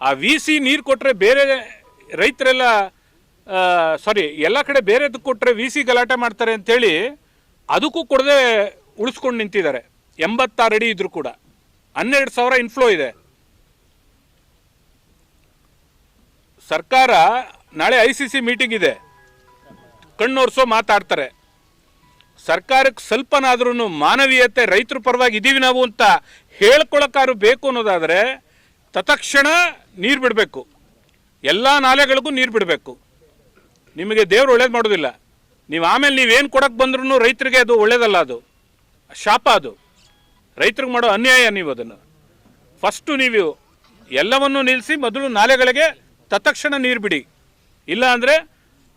ಆ VC ನೀರು ಕೊಟ್ಟರೆ ಬೇರೆ ರೈತರೆಲ್ಲ ಎಲ್ಲ ಕಡೆ ಬೇರೆದು ಕೊಟ್ಟರೆ VC ಗಲಾಟೆ ಮಾಡ್ತಾರೆ ಅಂಥೇಳಿ ಅದಕ್ಕೂ ಕೊಡದೆ ಉಳಿಸ್ಕೊಂಡು ನಿಂತಿದ್ದಾರೆ. 86 ಅಡಿ ಇದ್ರೂ ಕೂಡ 12,000 ಇನ್ಫ್ಲೋ ಇದೆ. ಸರ್ಕಾರ ನಾಳೆ ICC ಮೀಟಿಂಗ್ ಇದೆ, ಕಣ್ಣೋರ್ಸೋ ಮಾತಾಡ್ತಾರೆ. ಸರ್ಕಾರಕ್ಕೆ ಸ್ವಲ್ಪನಾದ್ರೂ ಮಾನವೀಯತೆ, ರೈತರ ಪರವಾಗಿ ಇದ್ದೀವಿ ನಾವು ಅಂತ ಹೇಳ್ಕೊಳಕ್ಕಾರು ಬೇಕು ಅನ್ನೋದಾದರೆ ತತ್ಕ್ಷಣ ನೀರು ಬಿಡಬೇಕು. ಎಲ್ಲ ನಾಲೆಗಳಿಗೂ ನೀರು ಬಿಡಬೇಕು. ನಿಮಗೆ ದೇವರು ಒಳ್ಳೇದು ಮಾಡೋದಿಲ್ಲ. ನೀವು ಆಮೇಲೆ ನೀವೇನು ಕೊಡಕ್ಕೆ ಬಂದ್ರೂ ರೈತರಿಗೆ ಅದು ಒಳ್ಳೇದಲ್ಲ, ಅದು ಶಾಪ. ಅದು ರೈತರಿಗೆ ಮಾಡೋ ಅನ್ಯಾಯ. ನೀವು ಅದನ್ನು ಫಸ್ಟು ನೀವು ಎಲ್ಲವನ್ನೂ ನಿಲ್ಲಿಸಿ ಮೊದಲು ನಾಲೆಗಳಿಗೆ ತತ್ಕ್ಷಣ ನೀರು ಬಿಡಿ. ಇಲ್ಲ ಅಂದರೆ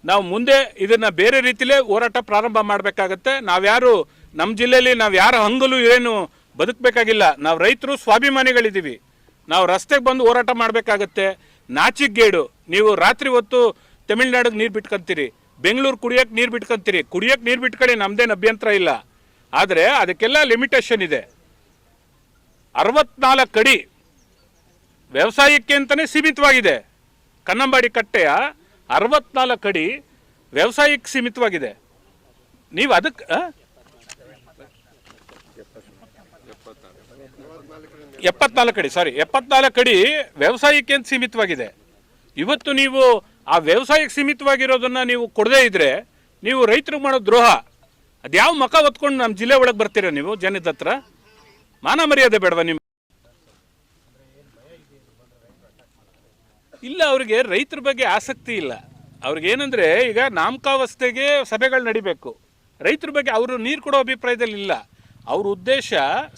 ನಾವು ಮುಂದೆ ಇದನ್ನು ಬೇರೆ ರೀತಿಲೇ ಹೋರಾಟ ಪ್ರಾರಂಭ ಮಾಡಬೇಕಾಗತ್ತೆ. ನಾವ್ಯಾರು ನಮ್ಮ ಜಿಲ್ಲೆಯಲ್ಲಿ ನಾವು ಯಾರ ಹಂಗಲು ಏನು ಬದುಕಬೇಕಾಗಿಲ್ಲ. ನಾವು ರೈತರು ಸ್ವಾಭಿಮಾನಿಗಳಿದ್ದೀವಿ. ನಾವು ರಸ್ತೆಗೆ ಬಂದು ಹೋರಾಟ ಮಾಡಬೇಕಾಗತ್ತೆ. ನಾಚಿಗೇಡು. ನೀವು ರಾತ್ರಿ ಹೊತ್ತು ತಮಿಳ್ನಾಡಿಗೆ ನೀರು ಬಿಟ್ಕೊಂತೀರಿ, ಬೆಂಗಳೂರು ಕುಡಿಯೋಕ್ಕೆ ನೀರು ಬಿಟ್ಕೊಂತೀರಿ. ಕುಡಿಯೋಕ್ಕೆ ನೀರು ಬಿಟ್ಕೊಳ್ಳಿ, ನಮ್ಮದೇನು ಅಭ್ಯಂತರ ಇಲ್ಲ. ಆದರೆ ಅದಕ್ಕೆಲ್ಲ ಲಿಮಿಟೇಷನ್ ಇದೆ. 64 ಅಡಿ ವ್ಯವಸಾಯಕ್ಕೆ ಅಂತಲೇ ಸೀಮಿತವಾಗಿದೆ. ಕನ್ನಂಬಾಡಿ ಕಟ್ಟೆಯ 64 ಅಡಿ ವ್ಯವಸಾಯಕ್ಕೆ ಸೀಮಿತವಾಗಿದೆ. ನೀವು ಅದಕ್ಕೆ 74 ಅಡಿ, ಸಾರಿ 74 ಅಡಿ ವ್ಯವಸಾಯಕ್ಕೆ ಅಂತ ಸೀಮಿತವಾಗಿದೆ. ಇವತ್ತು ನೀವು ಆ ವ್ಯವಸಾಯಕ್ಕೆ ಸೀಮಿತವಾಗಿರೋದನ್ನು ನೀವು ಕೊಡದೇ ಇದ್ದರೆ ನೀವು ರೈತರಿಗೆ ಮಾಡೋ ದ್ರೋಹ. ಅದ್ಯಾವ ಮಕ ಹೊತ್ಕೊಂಡು ನಮ್ಮ ಜಿಲ್ಲೆ ಒಳಗೆ ಬರ್ತೀರ ನೀವು? ಜನದ ಹತ್ರ ಮಾನ ಮರ್ಯಾದೆ ಬೇಡವಾ ನಿಮ್ಮ? ಇಲ್ಲ, ಅವ್ರಿಗೆ ರೈತರ ಬಗ್ಗೆ ಆಸಕ್ತಿ ಇಲ್ಲ. ಅವ್ರಿಗೇನೆಂದರೆ ಈಗ ನಾಮಕಾವಸ್ಥೆಗೆ ಸಭೆಗಳು ನಡಿಬೇಕು. ರೈತರ ಬಗ್ಗೆ ಅವರು ನೀರು ಕೊಡೋ ಅಭಿಪ್ರಾಯದಲ್ಲಿ ಇಲ್ಲ. ಅವ್ರ ಉದ್ದೇಶ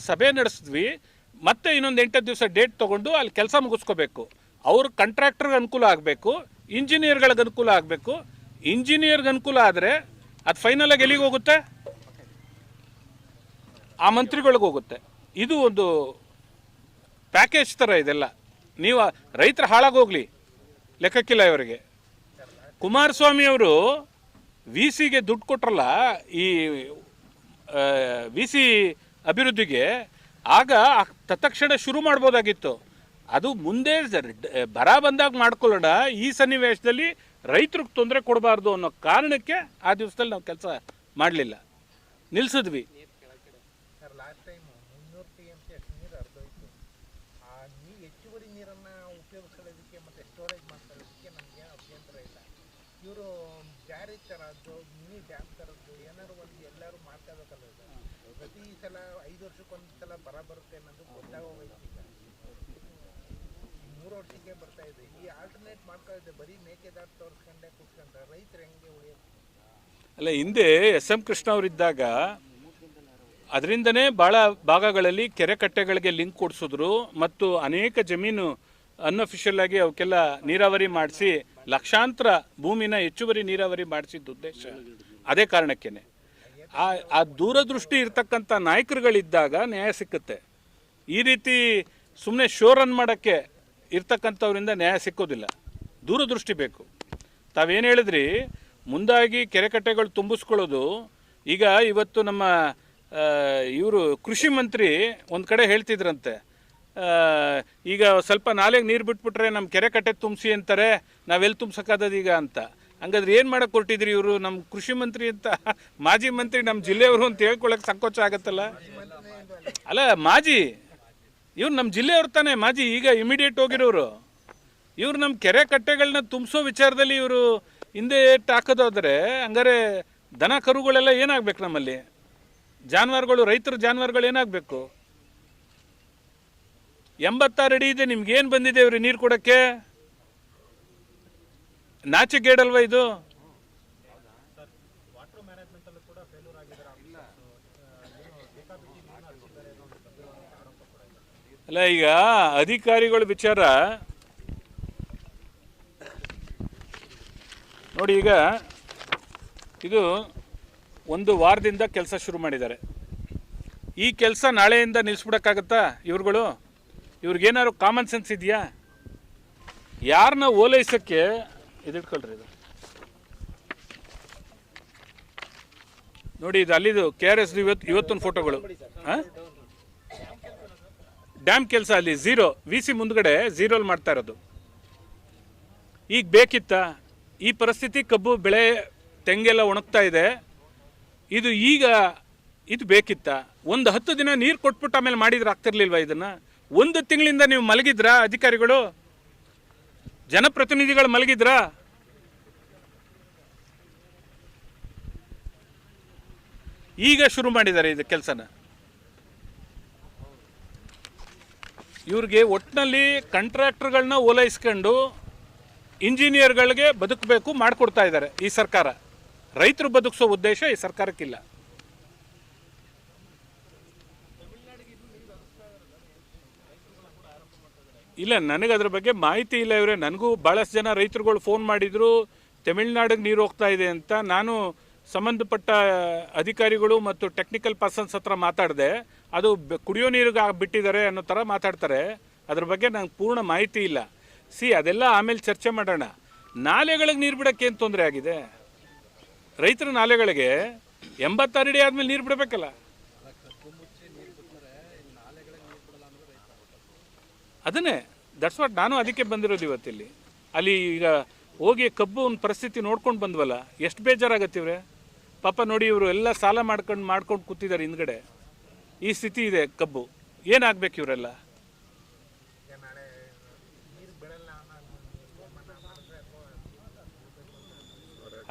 ಸಭೆ ನಡೆಸಿದ್ವಿ, ಮತ್ತೆ ಇನ್ನೊಂದು 8 ದಿವಸ ಡೇಟ್ ತೊಗೊಂಡು ಅಲ್ಲಿ ಕೆಲಸ ಮುಗಿಸ್ಕೋಬೇಕು. ಅವ್ರ ಕಾಂಟ್ರಾಕ್ಟರ್ಗೆ ಅನುಕೂಲ ಆಗಬೇಕು, ಇಂಜಿನಿಯರ್ಗಳಿಗೆ ಅನುಕೂಲ ಆಗಬೇಕು. ಇಂಜಿನಿಯರ್ಗೆ ಅನುಕೂಲ ಆದರೆ ಅದು ಫೈನಲಾಗಿ ಎಲ್ಲಿಗೆ ಹೋಗುತ್ತೆ? ಆ ಮಂತ್ರಿಗಳಿಗೆ ಹೋಗುತ್ತೆ. ಇದು ಒಂದು ಪ್ಯಾಕೇಜ್ ಥರ ಇದೆಲ್ಲ. ನೀವು ರೈತರ ಹಾಳಾಗೋಗ್ಲಿ ಲೆಕ್ಕಕ್ಕಿಲ್ಲ ಇವರಿಗೆ. ಕುಮಾರಸ್ವಾಮಿ ಅವರು ವಿ ಸಿಗೆ ದುಡ್ಡು ಕೊಟ್ರಲ್ಲ ಈ ವಿ ಸಿ ಅಭಿವೃದ್ಧಿಗೆ, ಆಗ ತತ್ಕ್ಷಣ ಶುರು ಮಾಡ್ಬೋದಾಗಿತ್ತು. ಅದು ಮುಂದೆ ಬರ ಬಂದಾಗ ಮಾಡ್ಕೊಳ್ಳೋಣ. ಈ ಸನ್ನಿವೇಶದಲ್ಲಿ ರೈತರಿಗೆ ತೊಂದರೆ ಕೊಡಬಾರ್ದು ಅನ್ನೋ ಕಾರಣಕ್ಕೆ ಆ ದಿವಸದಲ್ಲಿ ನಾವು ಕೆಲಸ ಮಾಡಲಿಲ್ಲ, ನಿಲ್ಲಿಸಿದ್ವಿ. ಲಾಸ್ಟ್ ಟೈಮ್ 300 TMC ಅಷ್ಟು ನೀರು ಹರಿದೋಯ್ತು. ಆ ಹೆಚ್ಚುವರಿ ನೀರನ್ನು ಉಪಯೋಗಿಸೋದಕ್ಕೆ ಮತ್ತು ಸ್ಟೋರೇಜ್ ಮಾಡ್ಕೊಳ್ಳೋದಕ್ಕೆ ನಮಗೆ ಅಭ್ಯಂತರ ಇಲ್ಲ. ಇವರು ಜಾರಿ ಥರದ್ದು ಮಿನಿ ಡ್ಯಾಮ್ ಥರದ್ದು ಏನಾದ್ರು ಒಂದು ಎಲ್ಲರೂ ಮಾಡ್ಕೋಬೇಕಲ್ಲ. ಪ್ರತಿ ಸಲ 5 ವರ್ಷಕ್ಕೊಂದು ಸಲ ಬರ ಬರುತ್ತೆ ಅನ್ನೋದು ಗೊತ್ತಾಗೋಗೈತೆ. ಈಗ 3 ವರ್ಷಕ್ಕೆ ಬರ್ತಾ ಇದೆ. ಈ ಆಲ್ಟರ್ನೇಟ್ ಮಾಡ್ಕೊಳ್ಳೋದು ಬರೀ ಮೇಕೆದಾಟು ತೋರಿಸ್ಕೊಂಡೆ ಕೂತ್ಕೊಂಡ್ರೆ ರೈತರು ಹೆಂಗೆ ಉಳಿಯೋದು? ಅಲ್ಲ, ಹಿಂದೆ ಎಸ್ ಎಂ ಕೃಷ್ಣ ಅವರಿದ್ದಾಗ ಅದರಿಂದನೇ ಭಾಳ ಭಾಗಗಳಲ್ಲಿ ಕೆರೆ ಕಟ್ಟೆಗಳಿಗೆ ಲಿಂಕ್ ಕೊಡಿಸಿದ್ರು ಮತ್ತು ಅನೇಕ ಜಮೀನು ಅನ್ಅಫಿಷಿಯಲ್ ಆಗಿ ಅವಕ್ಕೆಲ್ಲ ನೀರಾವರಿ ಮಾಡಿಸಿ ಲಕ್ಷಾಂತರ ಭೂಮಿನ ಹೆಚ್ಚುವರಿ ನೀರಾವರಿ ಮಾಡಿಸಿದ ಉದ್ದೇಶ ಅದೇ ಕಾರಣಕ್ಕೇನೆ. ಆ ದೂರದೃಷ್ಟಿ ಇರ್ತಕ್ಕಂಥ ನಾಯಕರುಗಳಿದ್ದಾಗ ನ್ಯಾಯ ಸಿಕ್ಕುತ್ತೆ. ಈ ರೀತಿ ಸುಮ್ಮನೆ ಶೋ ರನ್ ಮಾಡೋಕ್ಕೆ ಇರ್ತಕ್ಕಂಥವ್ರಿಂದ ನ್ಯಾಯ ಸಿಕ್ಕೋದಿಲ್ಲ. ದೂರದೃಷ್ಟಿ ಬೇಕು. ತಾವೇನು ಹೇಳಿದ್ರಿ, ಮುಂದಾಗಿ ಕೆರೆ ಕಟ್ಟೆಗಳು ತುಂಬಿಸ್ಕೊಳ್ಳೋದು. ಈಗ ಇವತ್ತು ನಮ್ಮ ಇವರು ಕೃಷಿ ಮಂತ್ರಿ ಒಂದು ಕಡೆ ಹೇಳ್ತಿದ್ರಂತೆ, ಈಗ ಸ್ವಲ್ಪ ನಾಲೆಗೆ ನೀರು ಬಿಟ್ಬಿಟ್ರೆ ನಮ್ಮ ಕೆರೆ ಕಟ್ಟೆ ತುಂಬಿಸಿ ಅಂತಾರೆ, ನಾವೆಲ್ಲಿ ತುಂಬಿಸೋಕ್ಕಾದದು ಈಗ ಅಂತ. ಹಂಗಾದ್ರೆ ಏನು ಮಾಡೋಕ್ಕೆ ಕೊಟ್ಟಿದ್ರಿ ಇವರು? ನಮ್ಮ ಕೃಷಿ ಮಂತ್ರಿ ಅಂತ, ಮಾಜಿ ಮಂತ್ರಿ ನಮ್ಮ ಜಿಲ್ಲೆಯವರು ಅಂತ ಹೇಳ್ಕೊಳ್ಳೋಕೆ ಸಂಕೋಚ ಆಗುತ್ತಲ್ಲ. ಅಲ್ಲ, ಮಾಜಿ ಇವ್ರು ನಮ್ಮ ಜಿಲ್ಲೆಯವ್ರು ತಾನೇ ಮಾಜಿ, ಈಗ ಇಮಿಡಿಯೇಟ್ ಹೋಗಿರೋರು. ಇವ್ರು ನಮ್ಮ ಕೆರೆ ಕಟ್ಟೆಗಳನ್ನ ತುಂಬಿಸೋ ವಿಚಾರದಲ್ಲಿ ಇವರು ಹಿಂದೆ ಹಾಕೋದಾದ್ರೆ ಹಂಗಾರೆ ದನ ಕರುಗಳೆಲ್ಲ ಏನಾಗಬೇಕು? ನಮ್ಮಲ್ಲಿ ಜಾನುವಾರುಗಳು, ರೈತರ ಜಾನುವಾರುಗಳು ಏನಾಗಬೇಕು? 86 ಅಡಿ ಇದೆ, ನಿಮ್ಗೇನು ಬಂದಿದೆ ಇವ್ರಿ ನೀರು ಕೊಡೋಕ್ಕೆ? ನಾಚಿಗೇಡಲ್ವ ಇದು? ಅಲ್ಲ, ಈಗ ಅಧಿಕಾರಿಗಳ ವಿಚಾರ ನೋಡಿ. ಈಗ ಇದು 1 ವಾರದಿಂದ ಕೆಲಸ ಶುರು ಮಾಡಿದ್ದಾರೆ. ಈ ಕೆಲಸ ನಾಳೆಯಿಂದ ನಿಲ್ಲಿಸ್ಬಿಡೋಕ್ಕಾಗತ್ತಾ ಇವ್ರುಗಳು? ಇವ್ರಿಗೇನಾದ್ರು ಕಾಮನ್ ಸೆನ್ಸ್ ಇದೆಯಾ? ಯಾರನ್ನ ಓಲೈಸೋಕ್ಕೆ ಇದಿಟ್ಕೊಳ್ರಿ. ಇದು ನೋಡಿ, ಇದು ಅಲ್ಲಿದು KRS ಇವತ್ತಿನ ಫೋಟೋಗಳು. ಡ್ಯಾಮ್ ಕೆಲಸ ಅಲ್ಲಿ ಝೀರೋ, VC ಮುಂದ್ಗಡೆ ಝೀರೋಲ್ಲಿ ಮಾಡ್ತಾ ಇರೋದು. ಈಗ ಬೇಕಿತ್ತಾ ಈ ಪರಿಸ್ಥಿತಿ? ಕಬ್ಬು ಬೆಳೆ, ತೆಂಗೆಲ್ಲ ಒಣಗ್ತಾ ಇದೆ. ಇದು ಬೇಕಿತ್ತಾ? ಒಂದು 10 ದಿನ ನೀರು ಕೊಟ್ಬಿಟ್ಟು ಆಮೇಲೆ ಮಾಡಿದ್ರೆ ಆಗ್ತಿರ್ಲಿಲ್ವಾ ಇದನ್ನು? 1 ತಿಂಗಳಿಂದ ನೀವು ಮಲಗಿದ್ರಾ ಅಧಿಕಾರಿಗಳು? ಜನಪ್ರತಿನಿಧಿಗಳು ಮಲಗಿದ್ರಾ? ಈಗ ಶುರು ಮಾಡಿದ್ದಾರೆ ಇದು ಕೆಲಸನ. ಇವ್ರಿಗೆ ಒಟ್ಟಿನಲ್ಲಿ ಕಾಂಟ್ರಾಕ್ಟರ್ಗಳನ್ನ ಓಲೈಸ್ಕೊಂಡು ಇಂಜಿನಿಯರ್ಗಳಿಗೆ ಬದುಕಬೇಕು ಮಾಡಿಕೊಡ್ತಾ ಇದ್ದಾರೆ ಈ ಸರ್ಕಾರ. ರೈತರು ಬದುಕಿಸೋ ಉದ್ದೇಶ ಈ ಸರ್ಕಾರಕ್ಕಿಲ್ಲ. ಇಲ್ಲ, ನನಗೆ ಅದ್ರ ಬಗ್ಗೆ ಮಾಹಿತಿ ಇಲ್ಲ ಇವರೇ. ನನಗೂ ಭಾಳಷ್ಟು ಜನ ರೈತರುಗಳು ಫೋನ್ ಮಾಡಿದರು, ತಮಿಳ್ನಾಡಿಗೆ ನೀರು ಹೋಗ್ತಾ ಇದೆ ಅಂತ. ನಾನು ಸಂಬಂಧಪಟ್ಟ ಅಧಿಕಾರಿಗಳು ಮತ್ತು ಟೆಕ್ನಿಕಲ್ ಪರ್ಸನ್ಸ್ ಹತ್ರ ಮಾತಾಡಿದೆ. ಅದು ಕುಡಿಯೋ ನೀರಿಗೆ ಬಿಟ್ಟಿದ್ದಾರೆ ಅನ್ನೋ ಥರ ಮಾತಾಡ್ತಾರೆ. ಅದ್ರ ಬಗ್ಗೆ ನಂಗೆ ಪೂರ್ಣ ಮಾಹಿತಿ ಇಲ್ಲ. ಅದೆಲ್ಲ ಆಮೇಲೆ ಚರ್ಚೆ ಮಾಡೋಣ. ನಾಲೆಗಳಿಗೆ ನೀರು ಬಿಡೋಕ್ಕೆ ಏನು ತೊಂದರೆ ಆಗಿದೆ? ರೈತರ ನಾಲೆಗಳಿಗೆ 86 ಅಡಿ ಆದಮೇಲೆ ನೀರು ಬಿಡಬೇಕಲ್ಲ. ಅದನ್ನೇ ದಟ್ಸ್ ವಾಟ್ ನಾನು ಅದಕ್ಕೆ ಬಂದಿರೋದು ಇವತ್ತಿಲ್ಲಿ. ಅಲ್ಲಿ ಈಗ ಹೋಗಿ ಕಬ್ಬು ಒಂದು ಪರಿಸ್ಥಿತಿ ನೋಡ್ಕೊಂಡು ಬಂದ್ವಲ್ಲ, ಎಷ್ಟು ಬೇಜಾರಾಗತ್ತಿವ್ರೆ ಪಾಪ. ನೋಡಿ ಇವರು ಎಲ್ಲ ಸಾಲ ಮಾಡ್ಕೊಂಡು ಕೂತಿದ್ದಾರೆ ಹಿಂದ್ಗಡೆ. ಈ ಸ್ಥಿತಿ ಇದೆ ಕಬ್ಬು. ಏನಾಗಬೇಕು ಇವರೆಲ್ಲ?